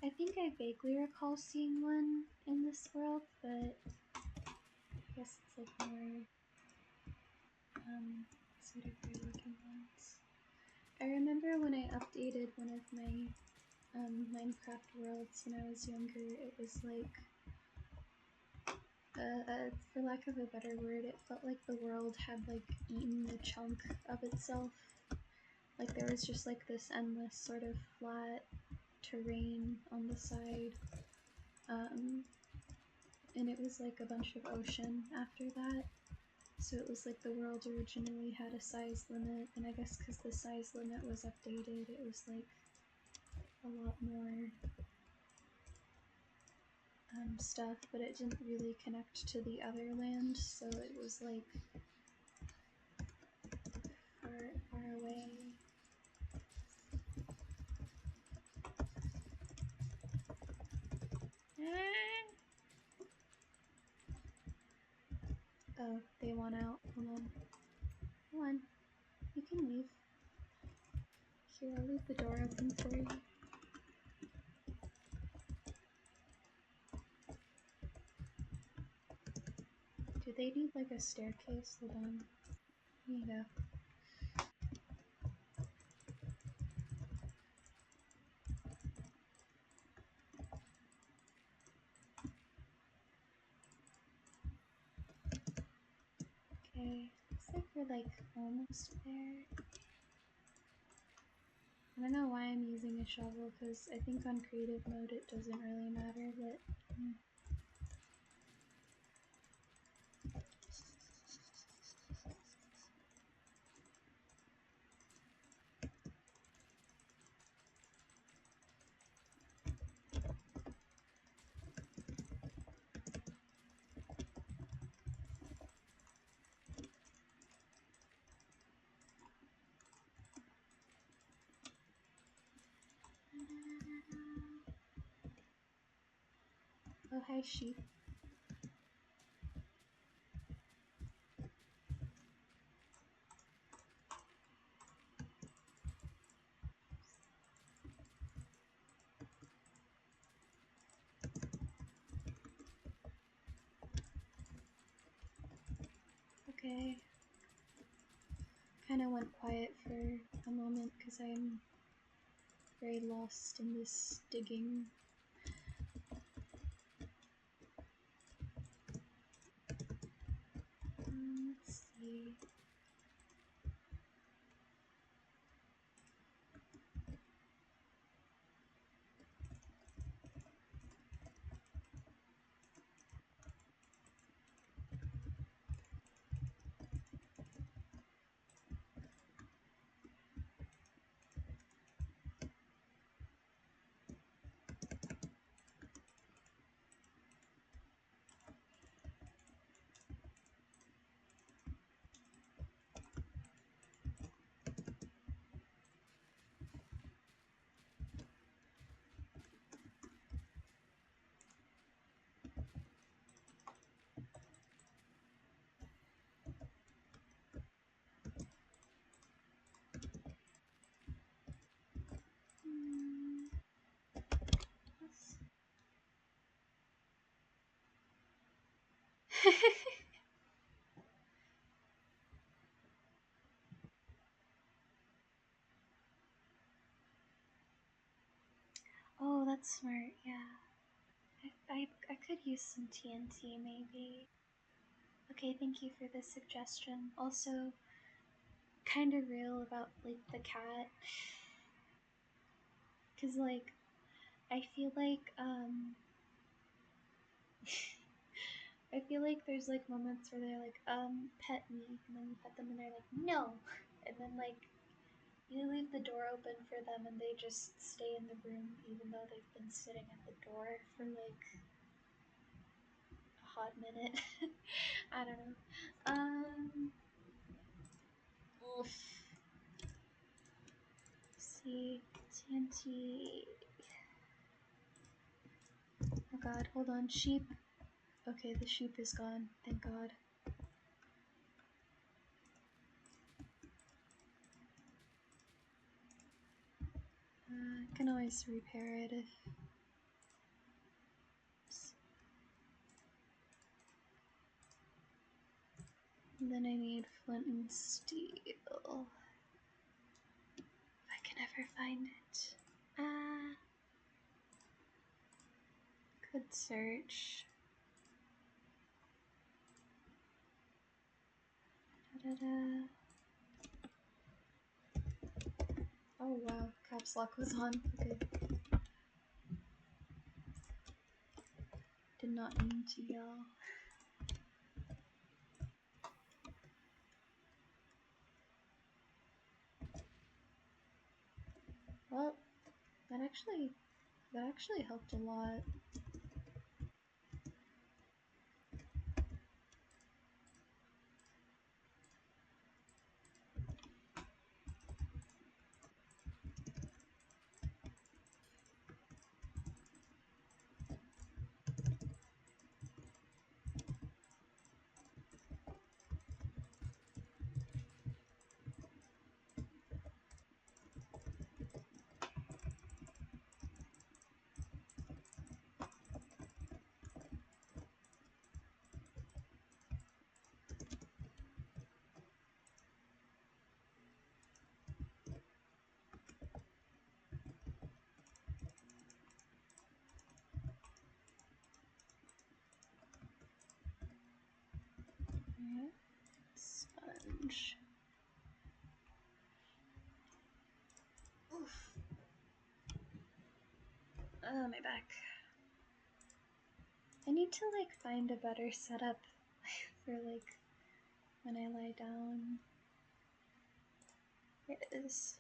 I think I vaguely recall seeing one in this world, but I guess it's like more sort of rare looking ones. I remember when I updated one of my Minecraft worlds when I was younger, it was like, for lack of a better word, it felt like the world had like eaten a chunk of itself. Like there was just like this endless sort of flat terrain on the side, and it was like a bunch of ocean after that. So it was like the world originally had a size limit, and I guess because the size limit was updated, it was like a lot more stuff, but it didn't really connect to the other land, so it was like far away. Oh, they want out. Hold on. Come on. You can leave. Here, I'll leave the door open for you. Do they need like a staircase? Hold on. Here you go. Okay. Looks like we're like almost there. I don't know why I'm using a shovel, because I think on creative mode it doesn't really matter, but... Oh, hi, sheep. Okay. Kind of went quiet for a moment because I'm very lost in this digging. Let's see. Oh, that's smart, yeah. I could use some TNT maybe. Okay, thank you for the suggestion. Also, kind of real about like the cat. Cause like, I feel like I feel like there's like moments where they're like, pet me, and then you pet them and they're like, no, and then like you leave the door open for them and they just stay in the room even though they've been sitting at the door for like a hot minute. I don't know. Oof. See, TNT. Oh god, hold on, sheep. Okay, the sheep is gone, thank god. I can always repair it if... Oops. And then I need flint and steel. If I can ever find it. Could search. Da-da-da. Oh wow, caps lock was on. Okay. Did not mean to yell. Well, that actually helped a lot. Alright. Sponge. Oof. Oh, my back. I need to like find a better setup for like when I lie down. Here it is.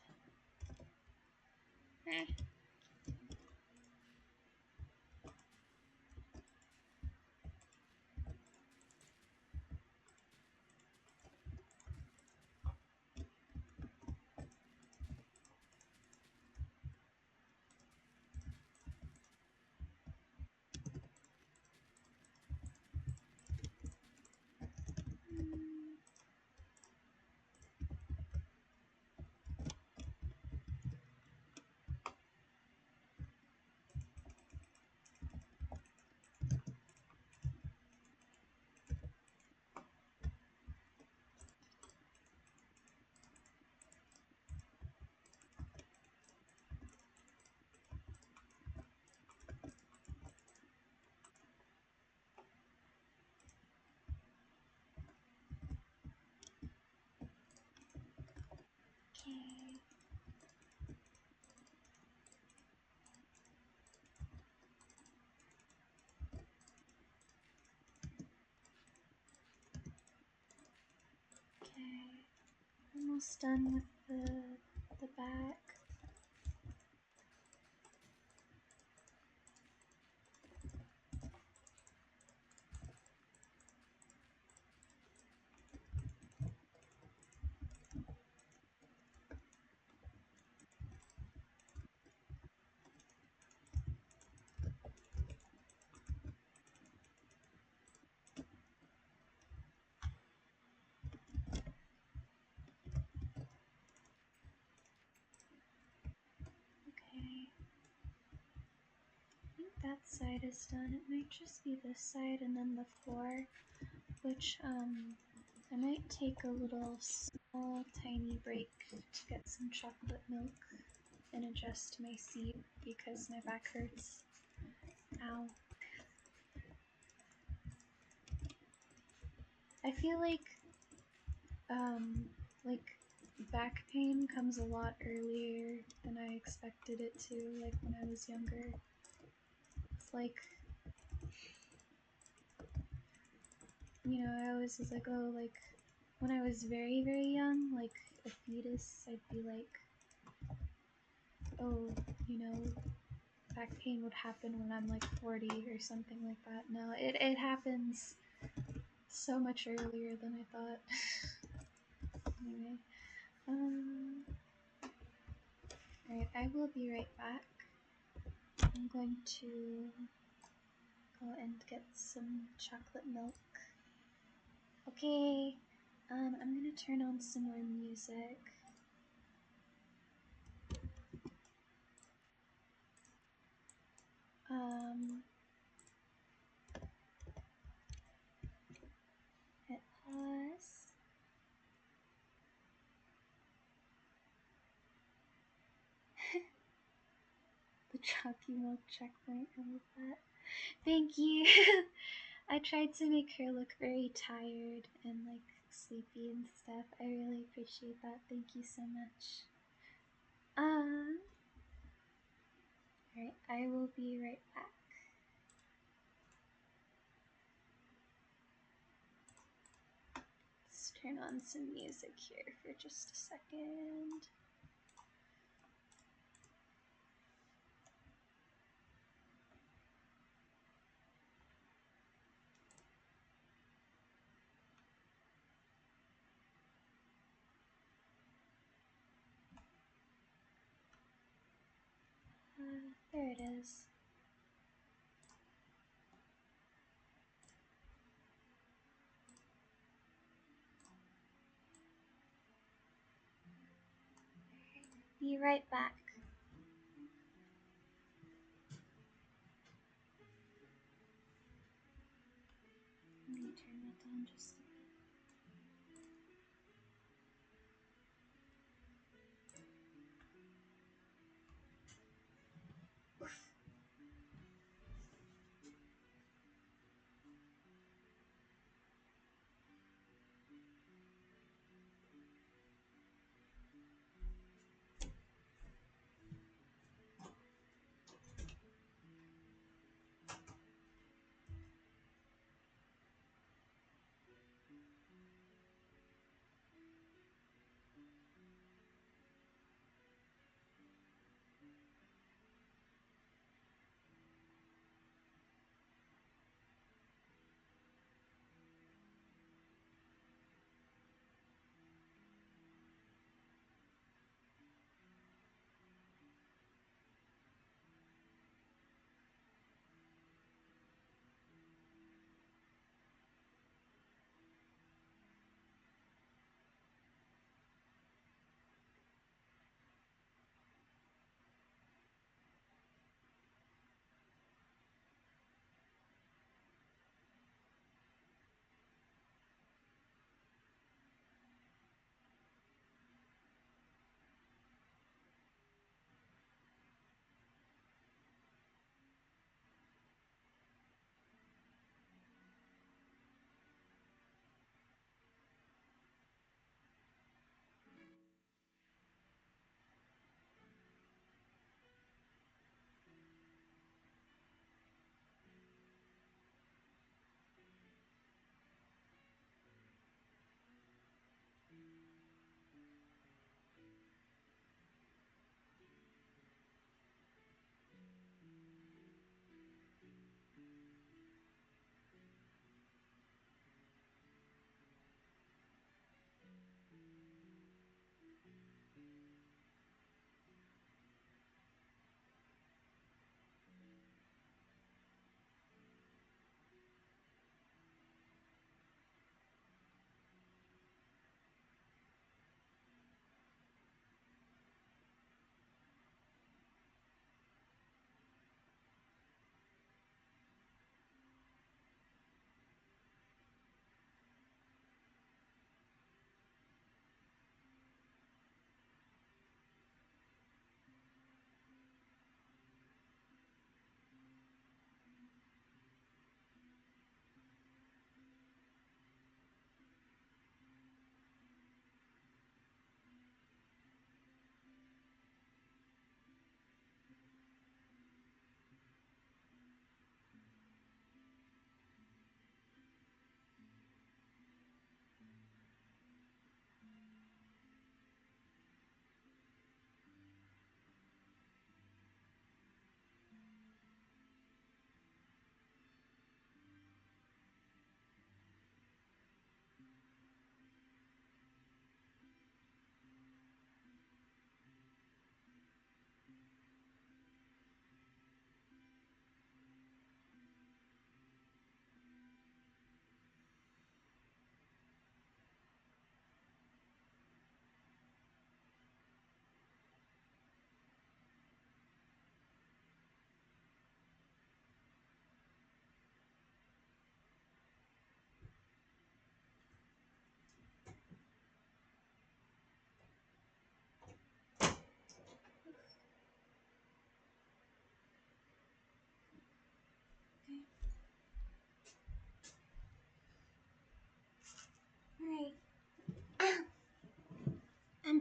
Okay. Okay. Almost done with the back. Okay. I think that side is done. It might just be this side and then the floor, which I might take a little small tiny break to get some chocolate milk and adjust my seat because my back hurts. Ow. I feel like back pain comes a lot earlier than I expected it to, like when I was younger. It's like, you know, I always was like, oh, like when I was very, very young, like a fetus, I'd be like, oh, you know, back pain would happen when I'm like 40 or something like that. No, it happens so much earlier than I thought. Anyway, alright, I will be right back. I'm going to go and get some chocolate milk. Okay, I'm gonna turn on some more music. Hit pause. The chalky milk checkpoint, I love that. Thank you! I tried to make her look very tired and like sleepy and stuff. I really appreciate that. Thank you so much. Alright, I will be right back. Let's turn on some music here for just a second. There it is. Be right back. Let me turn that down just a bit.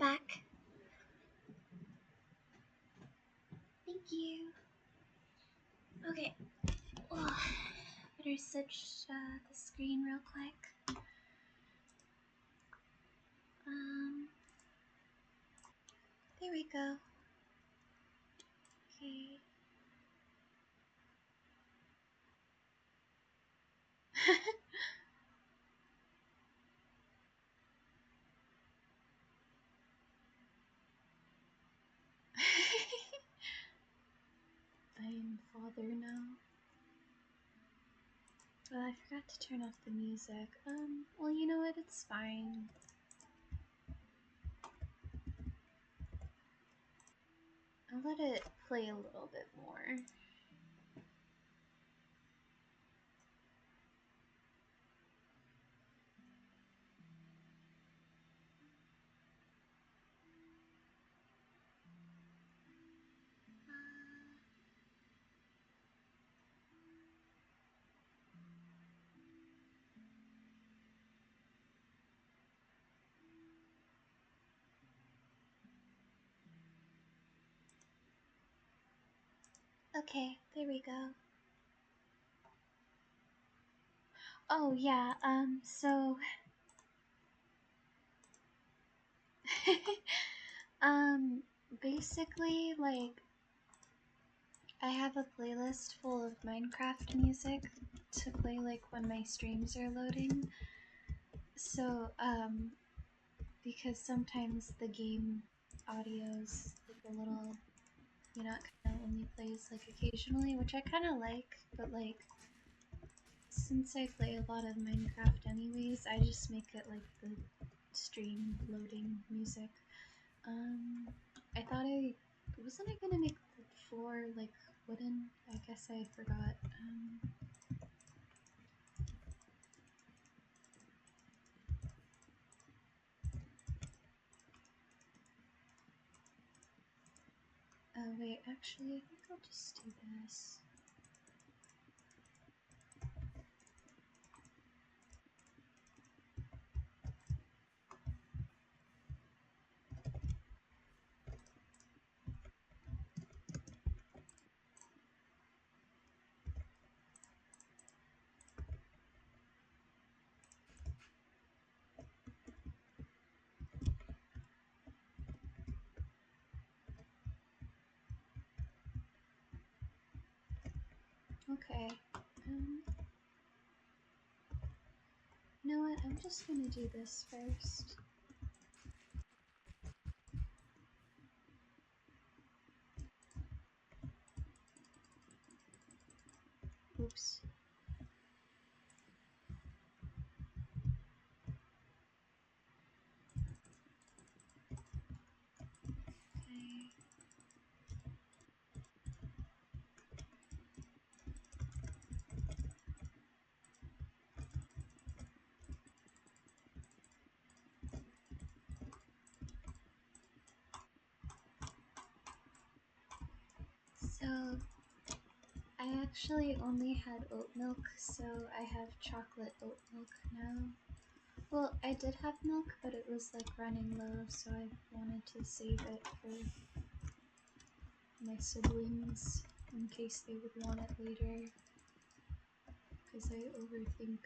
back. Thank you. Okay. Well, better switch the screen real quick. There we go. Okay. I am father now. Well, I forgot to turn off the music. Well, you know what? It's fine. I'll let it play a little bit more. Okay, there we go. Oh yeah, so basically, like, I have a playlist full of Minecraft music to play, like, when my streams are loading. So, because sometimes the game audio's, like, a little, you know, it kind of only plays, like, occasionally, which I kind of like, but, like, since I play a lot of Minecraft anyways, I just make it, like, the stream loading music. I thought wasn't I gonna make the floor like wooden? I guess I forgot. Oh wait, actually, I think I'll just do this. Okay. You know what? I'm just gonna do this first. Oops. Okay. So I actually only had oat milk, so I have chocolate oat milk now. Well, I did have milk, but it was like running low, so I wanted to save it for my siblings in case they would want it later. Because I overthink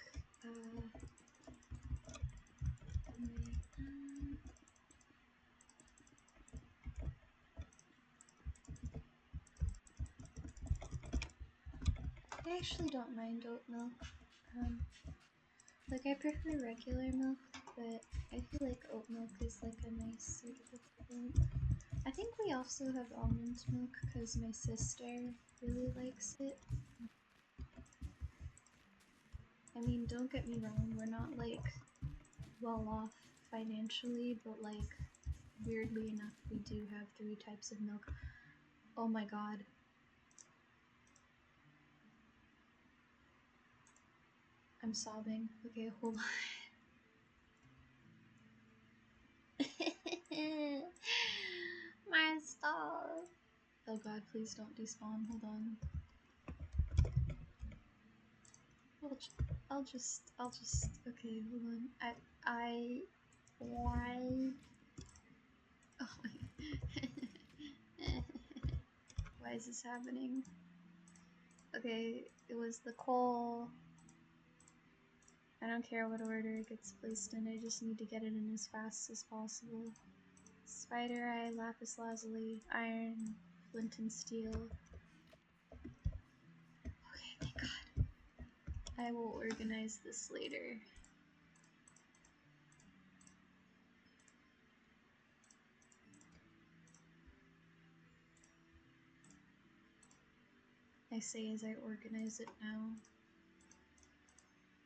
I actually don't mind oat milk. Like, I prefer regular milk, but I feel like oat milk is like a nice sort of equivalent. I think we also have almond milk because my sister really likes it. I mean, don't get me wrong, we're not like well off financially, but like weirdly enough, we do have 3 types of milk. Oh my god. I'm sobbing. Okay, hold on. My stuff. Oh god, please don't despawn. Hold on. I'll just. Okay, hold on. Why? Why is this happening? Okay, it was the coal. I don't care what order it gets placed in, I just need to get it in as fast as possible. Spider eye, lapis lazuli, iron, flint and steel. Okay, thank God. I will organize this later. I say as I organize it now.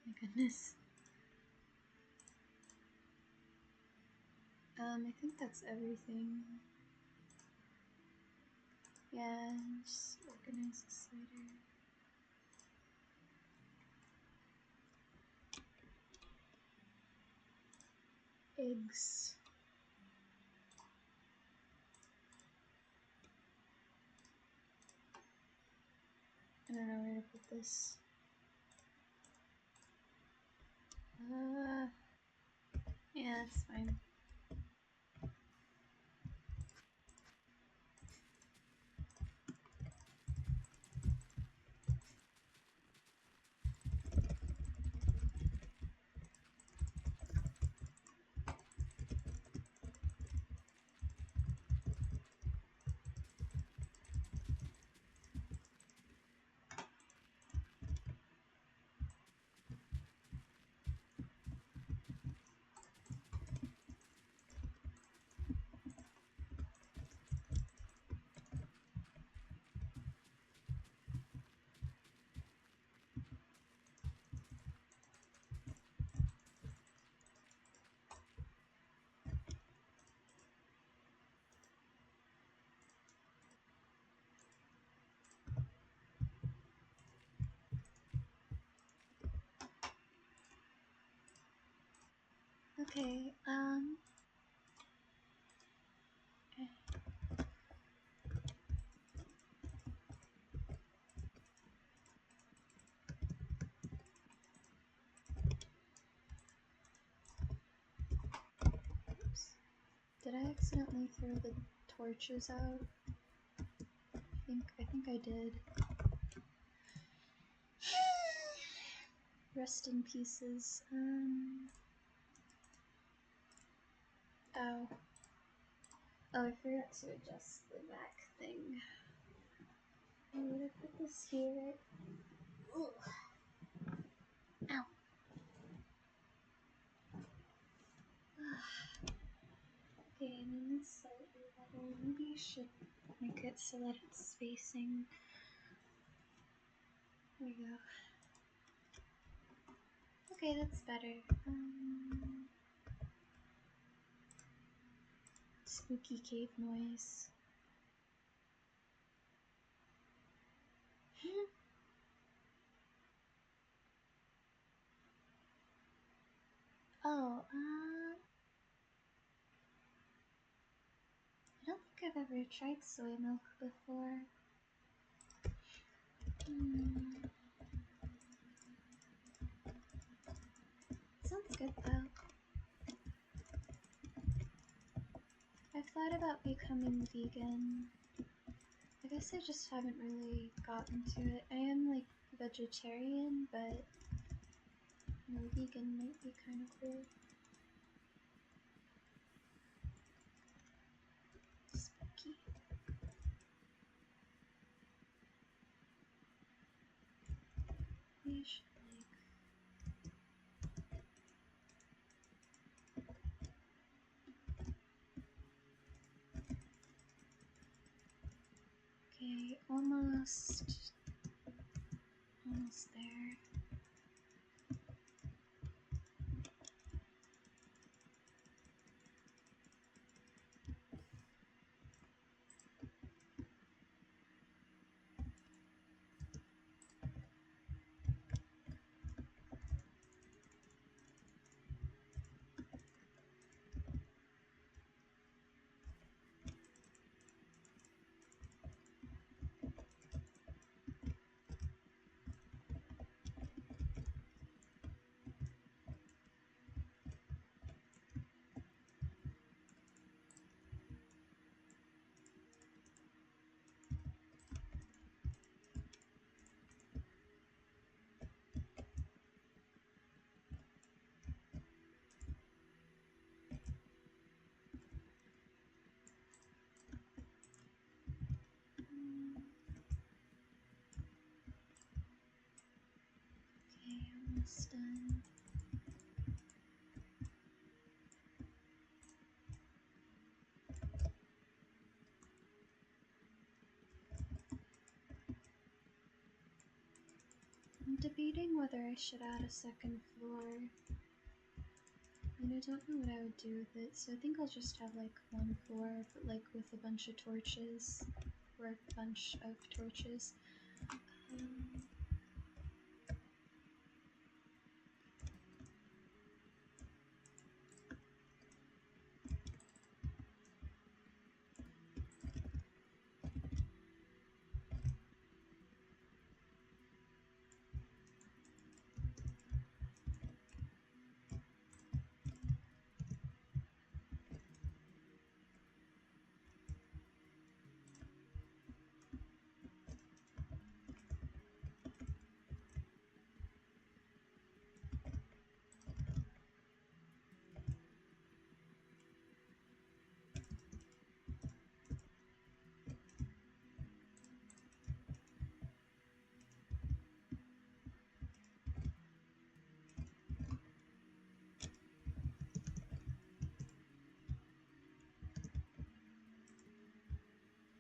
My goodness. I think that's everything. Yeah, just organize this later. Eggs. I don't know where to put this. Yeah, it's fine. Okay, oops. Did I accidentally throw the torches out? I think I did. Rest in pieces. Ow. Oh, I forgot to adjust the back thing. I'm gonna put this here. Ugh. Ow. Okay, and then it's slightly better. Maybe I should make it so that it's facing. There we go. Okay, that's better. Spooky cave noise. Oh, I don't think I've ever tried soy milk before. Sounds good though. I've thought about becoming vegan. I guess I just haven't really gotten to it. I am like vegetarian, but you know, vegan might be kind of cool. Spooky. We should okay, almost there. almost done. I'm debating whether I should add a second floor, and I don't know what I would do with it, so I think I'll just have like one floor, but like with a bunch of torches, or a bunch of torches.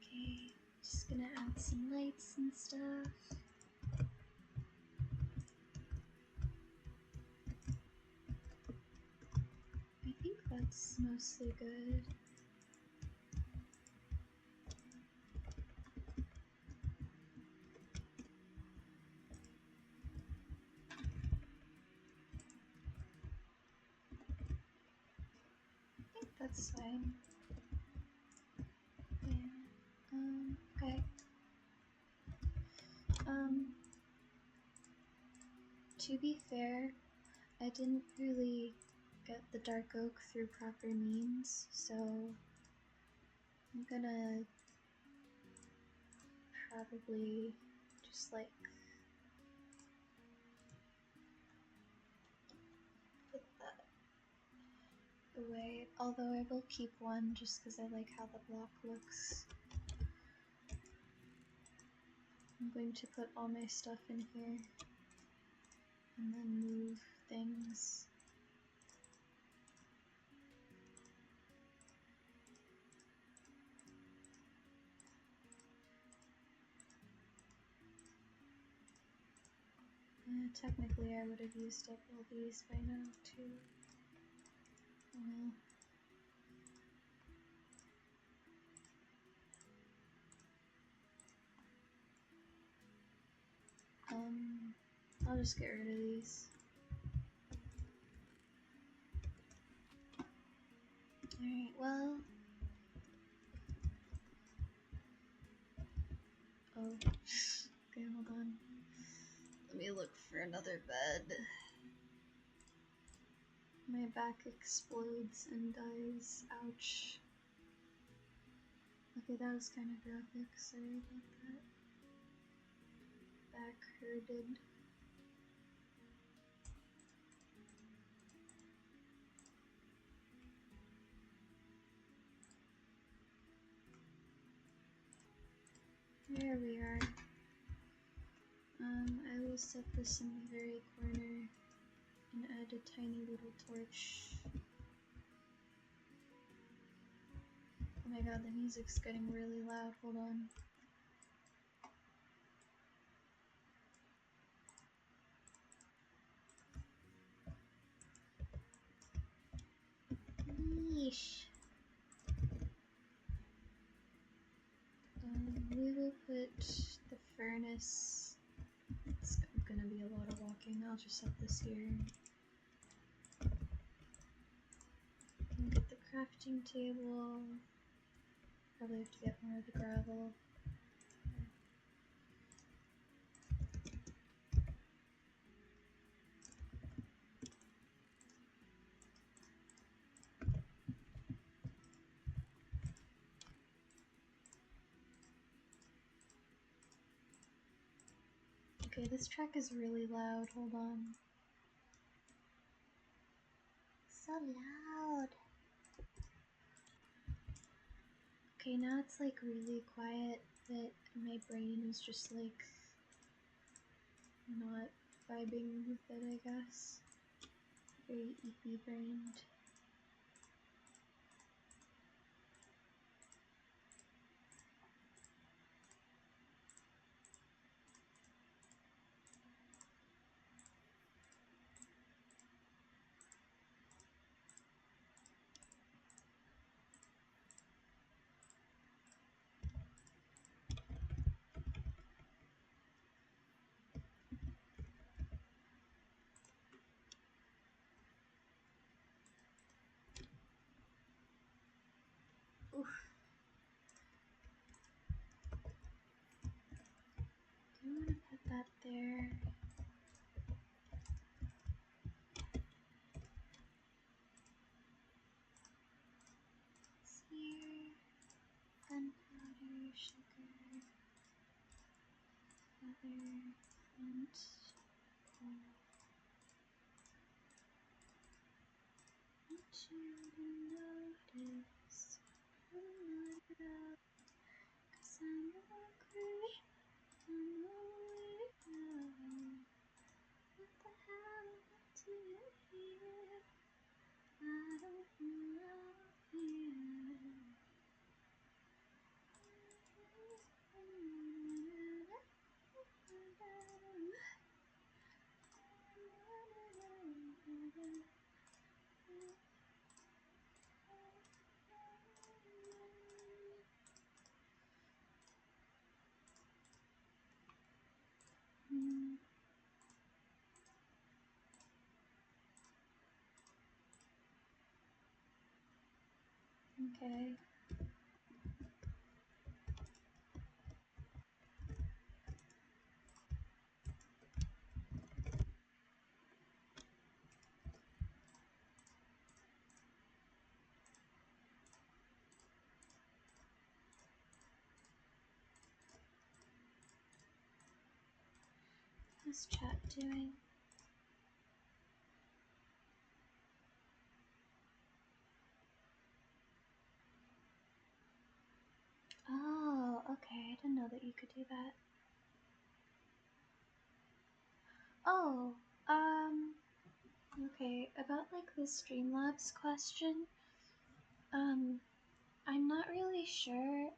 Okay, just gonna add some lights and stuff. I think that's mostly good. I think that's fine. Yeah. Okay. To be fair, I didn't really get the dark oak through proper means, so I'm gonna probably just like put that away, although I will keep one just because I like how the block looks. I'm going to put all my stuff in here and then move things. Technically I would have used up all these by now too. I'll just get rid of these. Alright, well. Oh. Okay, hold on. Let me look for another bed. My back explodes and dies. Ouch. Okay, that was kind of graphic. Sorry about that. Back hurted. There we are. I will set this in the very corner and add a tiny little torch. Oh my god, the music's getting really loud. Hold on. Yeesh. We will put the furnace. It's gonna be a lot of walking. I'll just set this here. Get the crafting table. Probably have to get more of the gravel. Okay, this track is really loud. Hold on. So loud. Okay, now it's like really quiet, but my brain is just like not vibing with it, I guess. Very EP brained. Oof. Do you want to put that there? It's here. Gunpowder, sugar, feather, flint, coal. Want you to notice I'm not out, 'cause I'm hungry. I'm lonely now. What the hell do you hear? I don't belong here. Okay. How's chat doing? Oh, okay. I didn't know that you could do that. Oh, okay. About like the Streamlabs question, I'm not really sure.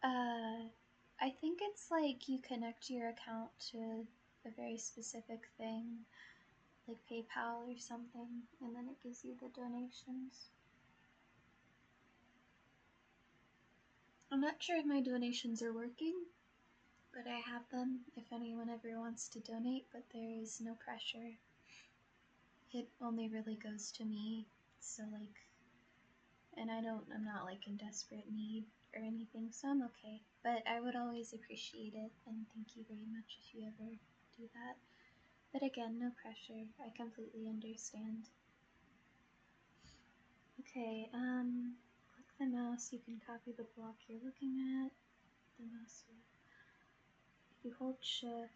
I think it's like you connect your account to a very specific thing, like PayPal or something, and then it gives you the donations. I'm not sure if my donations are working, but I have them if anyone ever wants to donate, but there is no pressure. It only really goes to me, so like, and I'm not like in desperate need or anything, so I'm okay. But I would always appreciate it, and thank you very much if you ever do that. But again, no pressure. I completely understand. Okay, click the mouse, you can copy the block you're looking at. The mouse will, if you hold shift.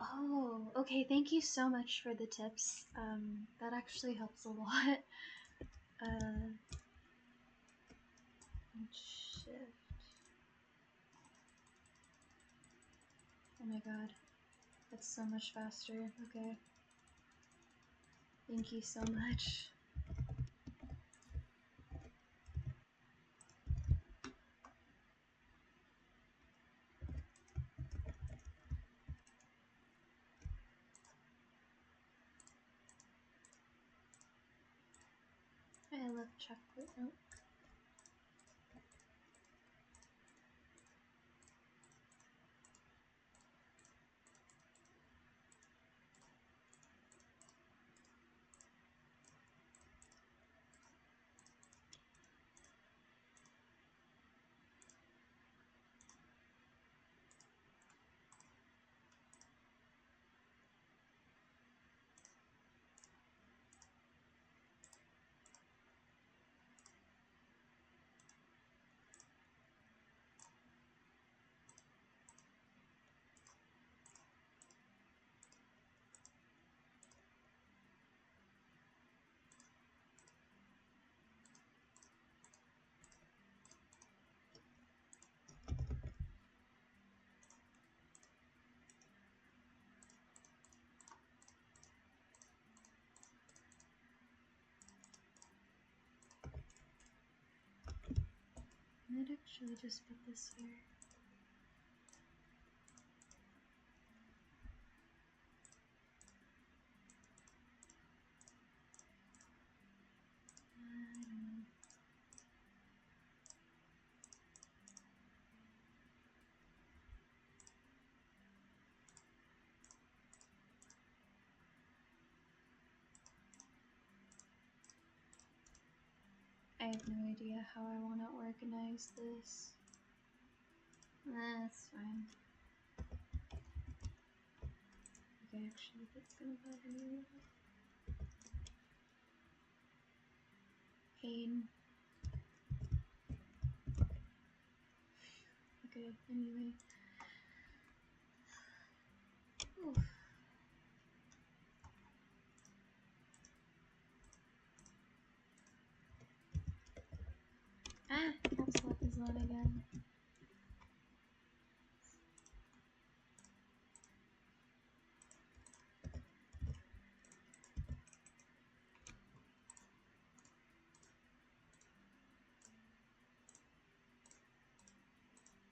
Oh, okay, thank you so much for the tips. That actually helps a lot. Shift. Oh my god, that's so much faster. Okay. Thank you so much. I love chocolate milk. might actually just put this here. I have no idea how I want to organize this. That's fine. Okay, actually, that's gonna bother me a little. Pain. Okay, anyway. Oof. Ah! Caps lock is on again.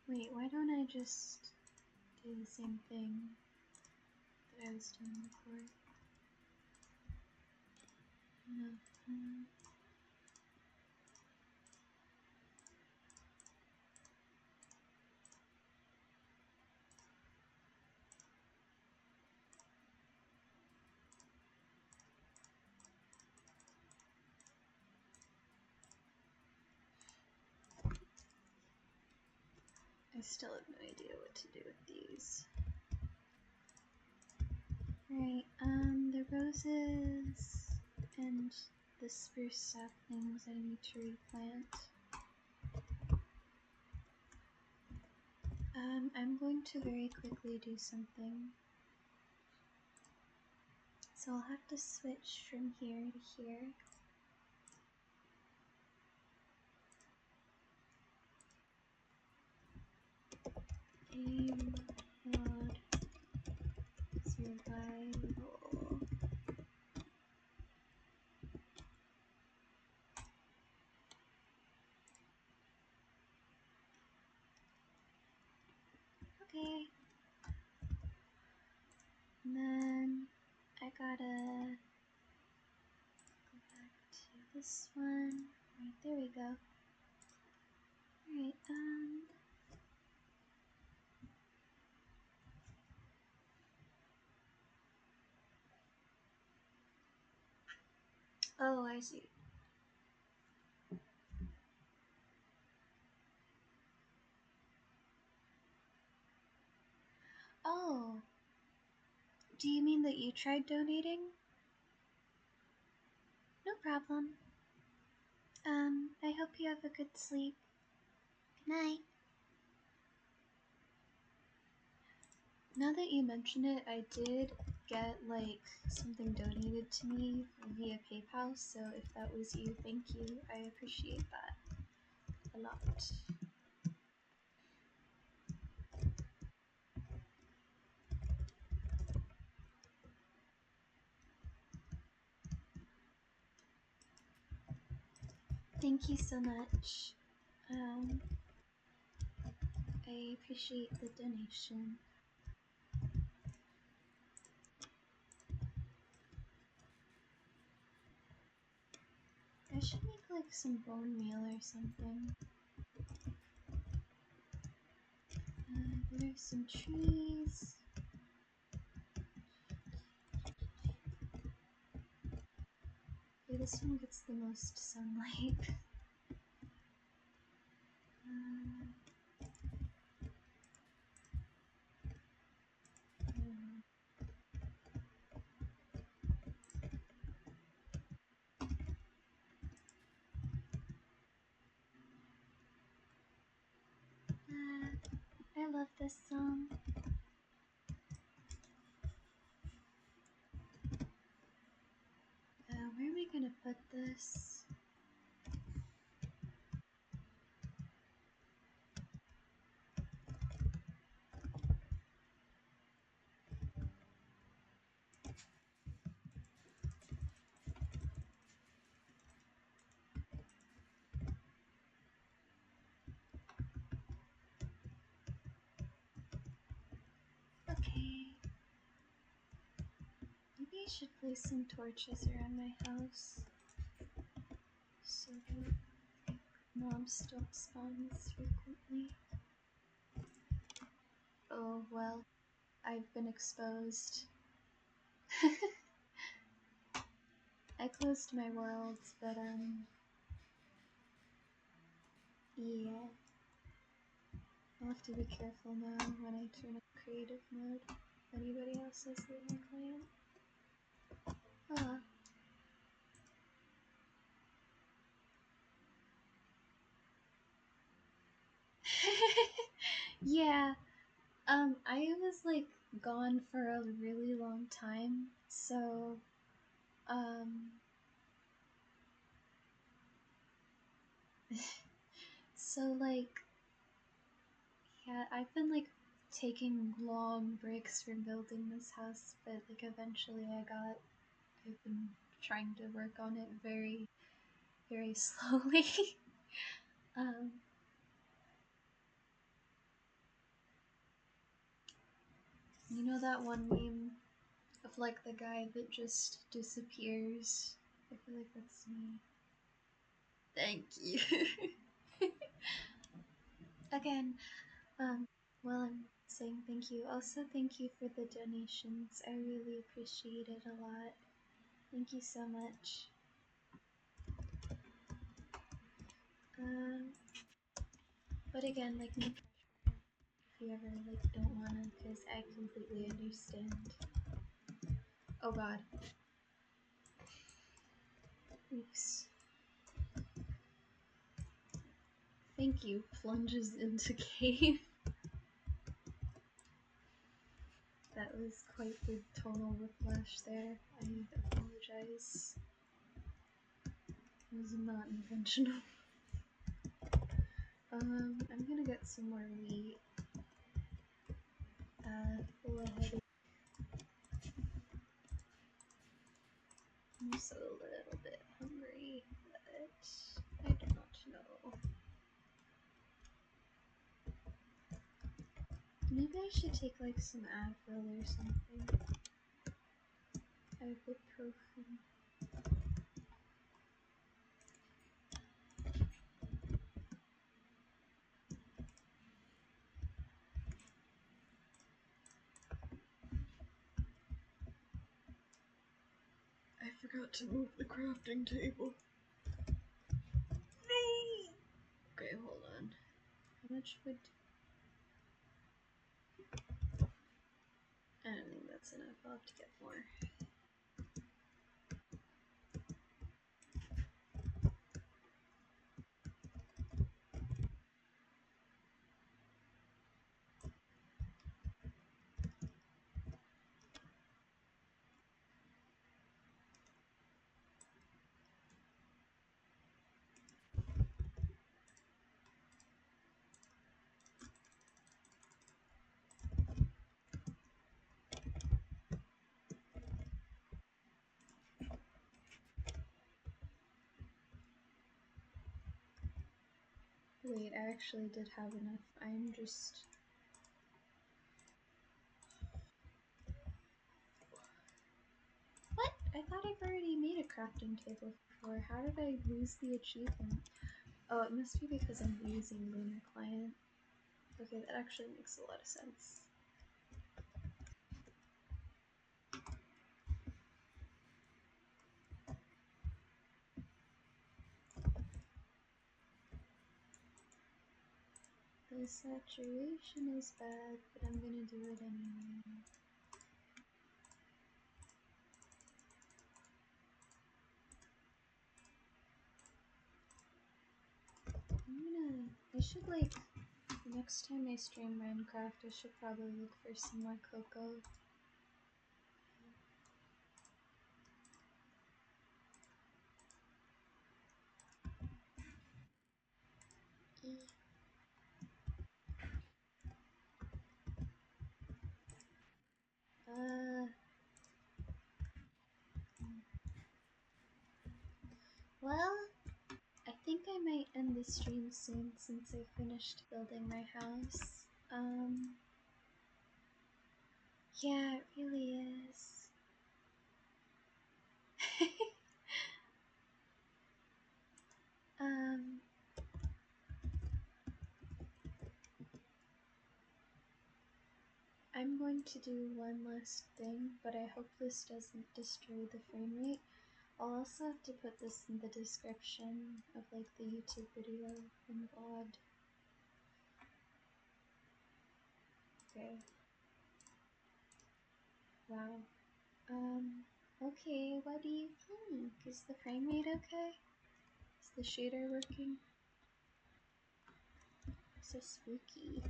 Wait, why don't I just do the same thing that I was doing before? No. I still have no idea what to do with these. Right, the roses and the spruce saplings I need to replant. I'm going to very quickly do something. So I'll have to switch from here to here. Aim mod survival. Okay. And then I gotta go back to this one. Right, there we go. Alright, oh, I see. Oh, do you mean that you tried donating? No problem. I hope you have a good sleep. Good night. Now that you mention it, I did get, like, something donated to me via PayPal, so if that was you, thank you. I appreciate that a lot. Thank you so much. I appreciate the donation. I should make, like, some bone meal or something. There's some trees. Okay, this one gets the most sunlight. I love this song. Where am I gonna put this? I should place some torches around my house so that mobs don't spawn as frequently. Oh well, I've been exposed. I closed my worlds, but yeah. I'll have to be careful now when I turn on creative mode. If anybody else has Lunar Client. Oh. Yeah. I was like gone for a really long time, so so like yeah, I've been like taking long breaks from building this house, but like eventually I've been trying to work on it very, very slowly. um, you know that one meme of like the guy that just disappears? I feel like that's me. Thank you. Again, well, I'm saying thank you. Also, thank you for the donations. I really appreciate it a lot. Thank you so much. Um, but again, like, no pressure if you ever like don't wanna, because I completely understand. Oh God. Oops. Thank you. Plunges into cave. That was quite the tonal whiplash there. I apologize. It was not intentional. I'm gonna get some more wheat. Full ahead. I'm also a little bit hungry, but I do not know. Maybe I should take like some Advil or something. Ibuprofen. I forgot to move the crafting table. No! Okay, hold on. How much would... I don't think that's enough. I'll have to get more. Wait, I actually did have enough. I'm just... What? I thought I've already made a crafting table before. How did I lose the achievement? Oh, it must be because I'm using Lunar Client. Okay, that actually makes a lot of sense. The saturation is bad, but I'm gonna do it anyway. I should like, next time I stream Minecraft, I should probably look for some more cocoa. Well, I think I might end the stream soon since I finished building my house. Yeah, it really is. going to do one last thing, but I hope this doesn't destroy the frame rate. I'll also have to put this in the description of like the YouTube video and VOD. Okay. Wow. Okay, what do you think? Is the frame rate okay? Is the shader working? So spooky.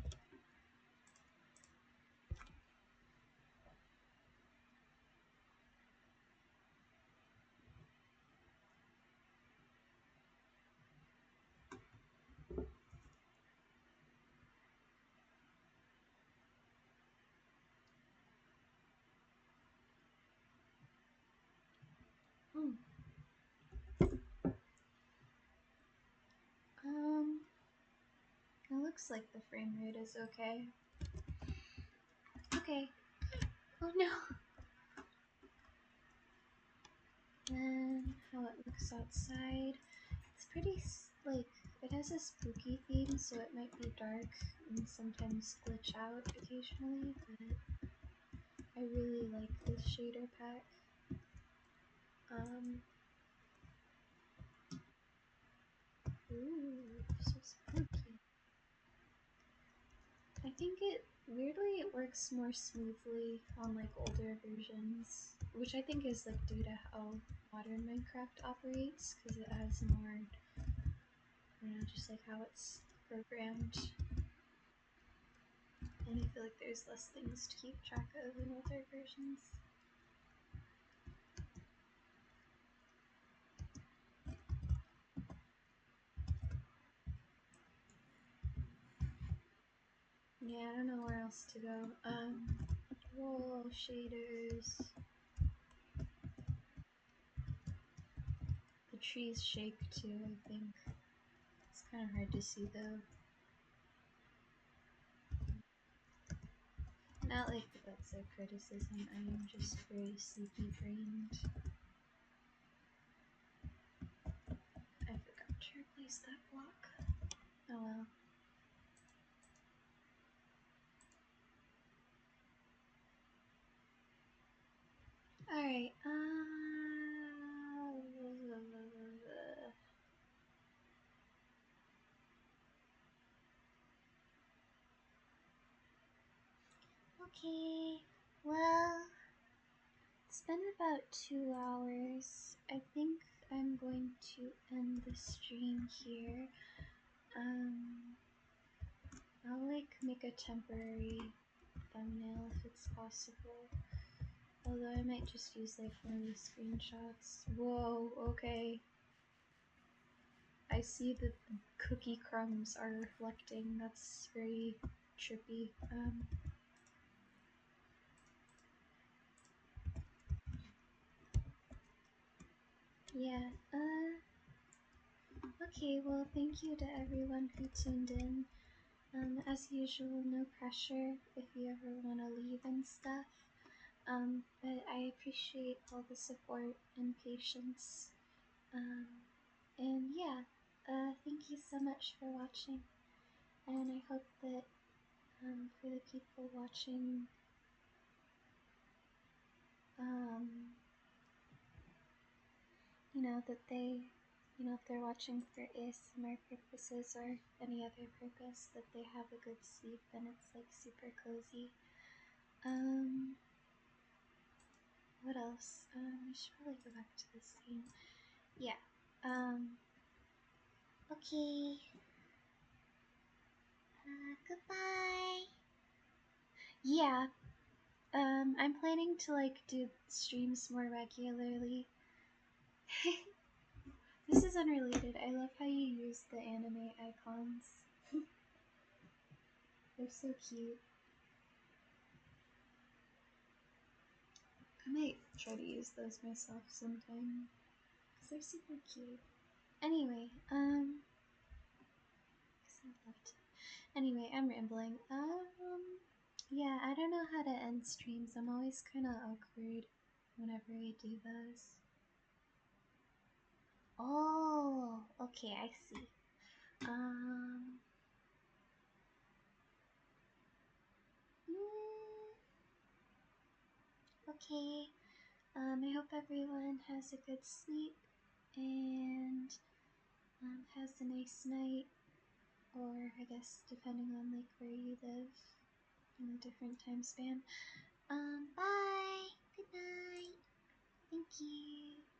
Hmm. It looks like the frame rate is okay. Okay. Oh no! Then how it looks outside. It's pretty, like, it has a spooky theme, so it might be dark and sometimes glitch out occasionally, but I really like this shader pack. Ooh, so spooky. I think weirdly, it works more smoothly on like older versions, which I think is like due to how modern Minecraft operates, because it has more, just like how it's programmed. And I feel like there's less things to keep track of in older versions. Yeah, I don't know where else to go. Whoa, shaders. The trees shake too, I think. It's kind of hard to see though. Not like that's a criticism, I am just very sleepy brained. I forgot to replace that block. Oh well. Alright, okay, well, it's been about 2 hours. I think I'm going to end the stream here. I'll like make a temporary thumbnail if it's possible. Although I might just use like one of the screenshots. Whoa, okay. I see that the cookie crumbs are reflecting. That's very trippy. Yeah, okay, well, thank you to everyone who tuned in. As usual, no pressure if you ever want to leave and stuff. But I appreciate all the support and patience. And yeah, thank you so much for watching. And I hope that for the people watching, that they, if they're watching for ASMR purposes or any other purpose, that they have a good sleep and it's like super cozy. What else? I should probably go back to this scene. Yeah. Okay. Goodbye. Yeah. I'm planning to like do streams more regularly. This is unrelated. I love how you use the anime icons. They're so cute. I might try to use those myself sometime. Because they're super cute. Anyway, Anyway, I'm rambling. Yeah, I don't know how to end streams. I'm always kind of awkward whenever I do those. Oh, okay, I see. Okay. I hope everyone has a good sleep and has a nice night, or I guess depending on like where you live in a different time span. Bye. Good night. Thank you.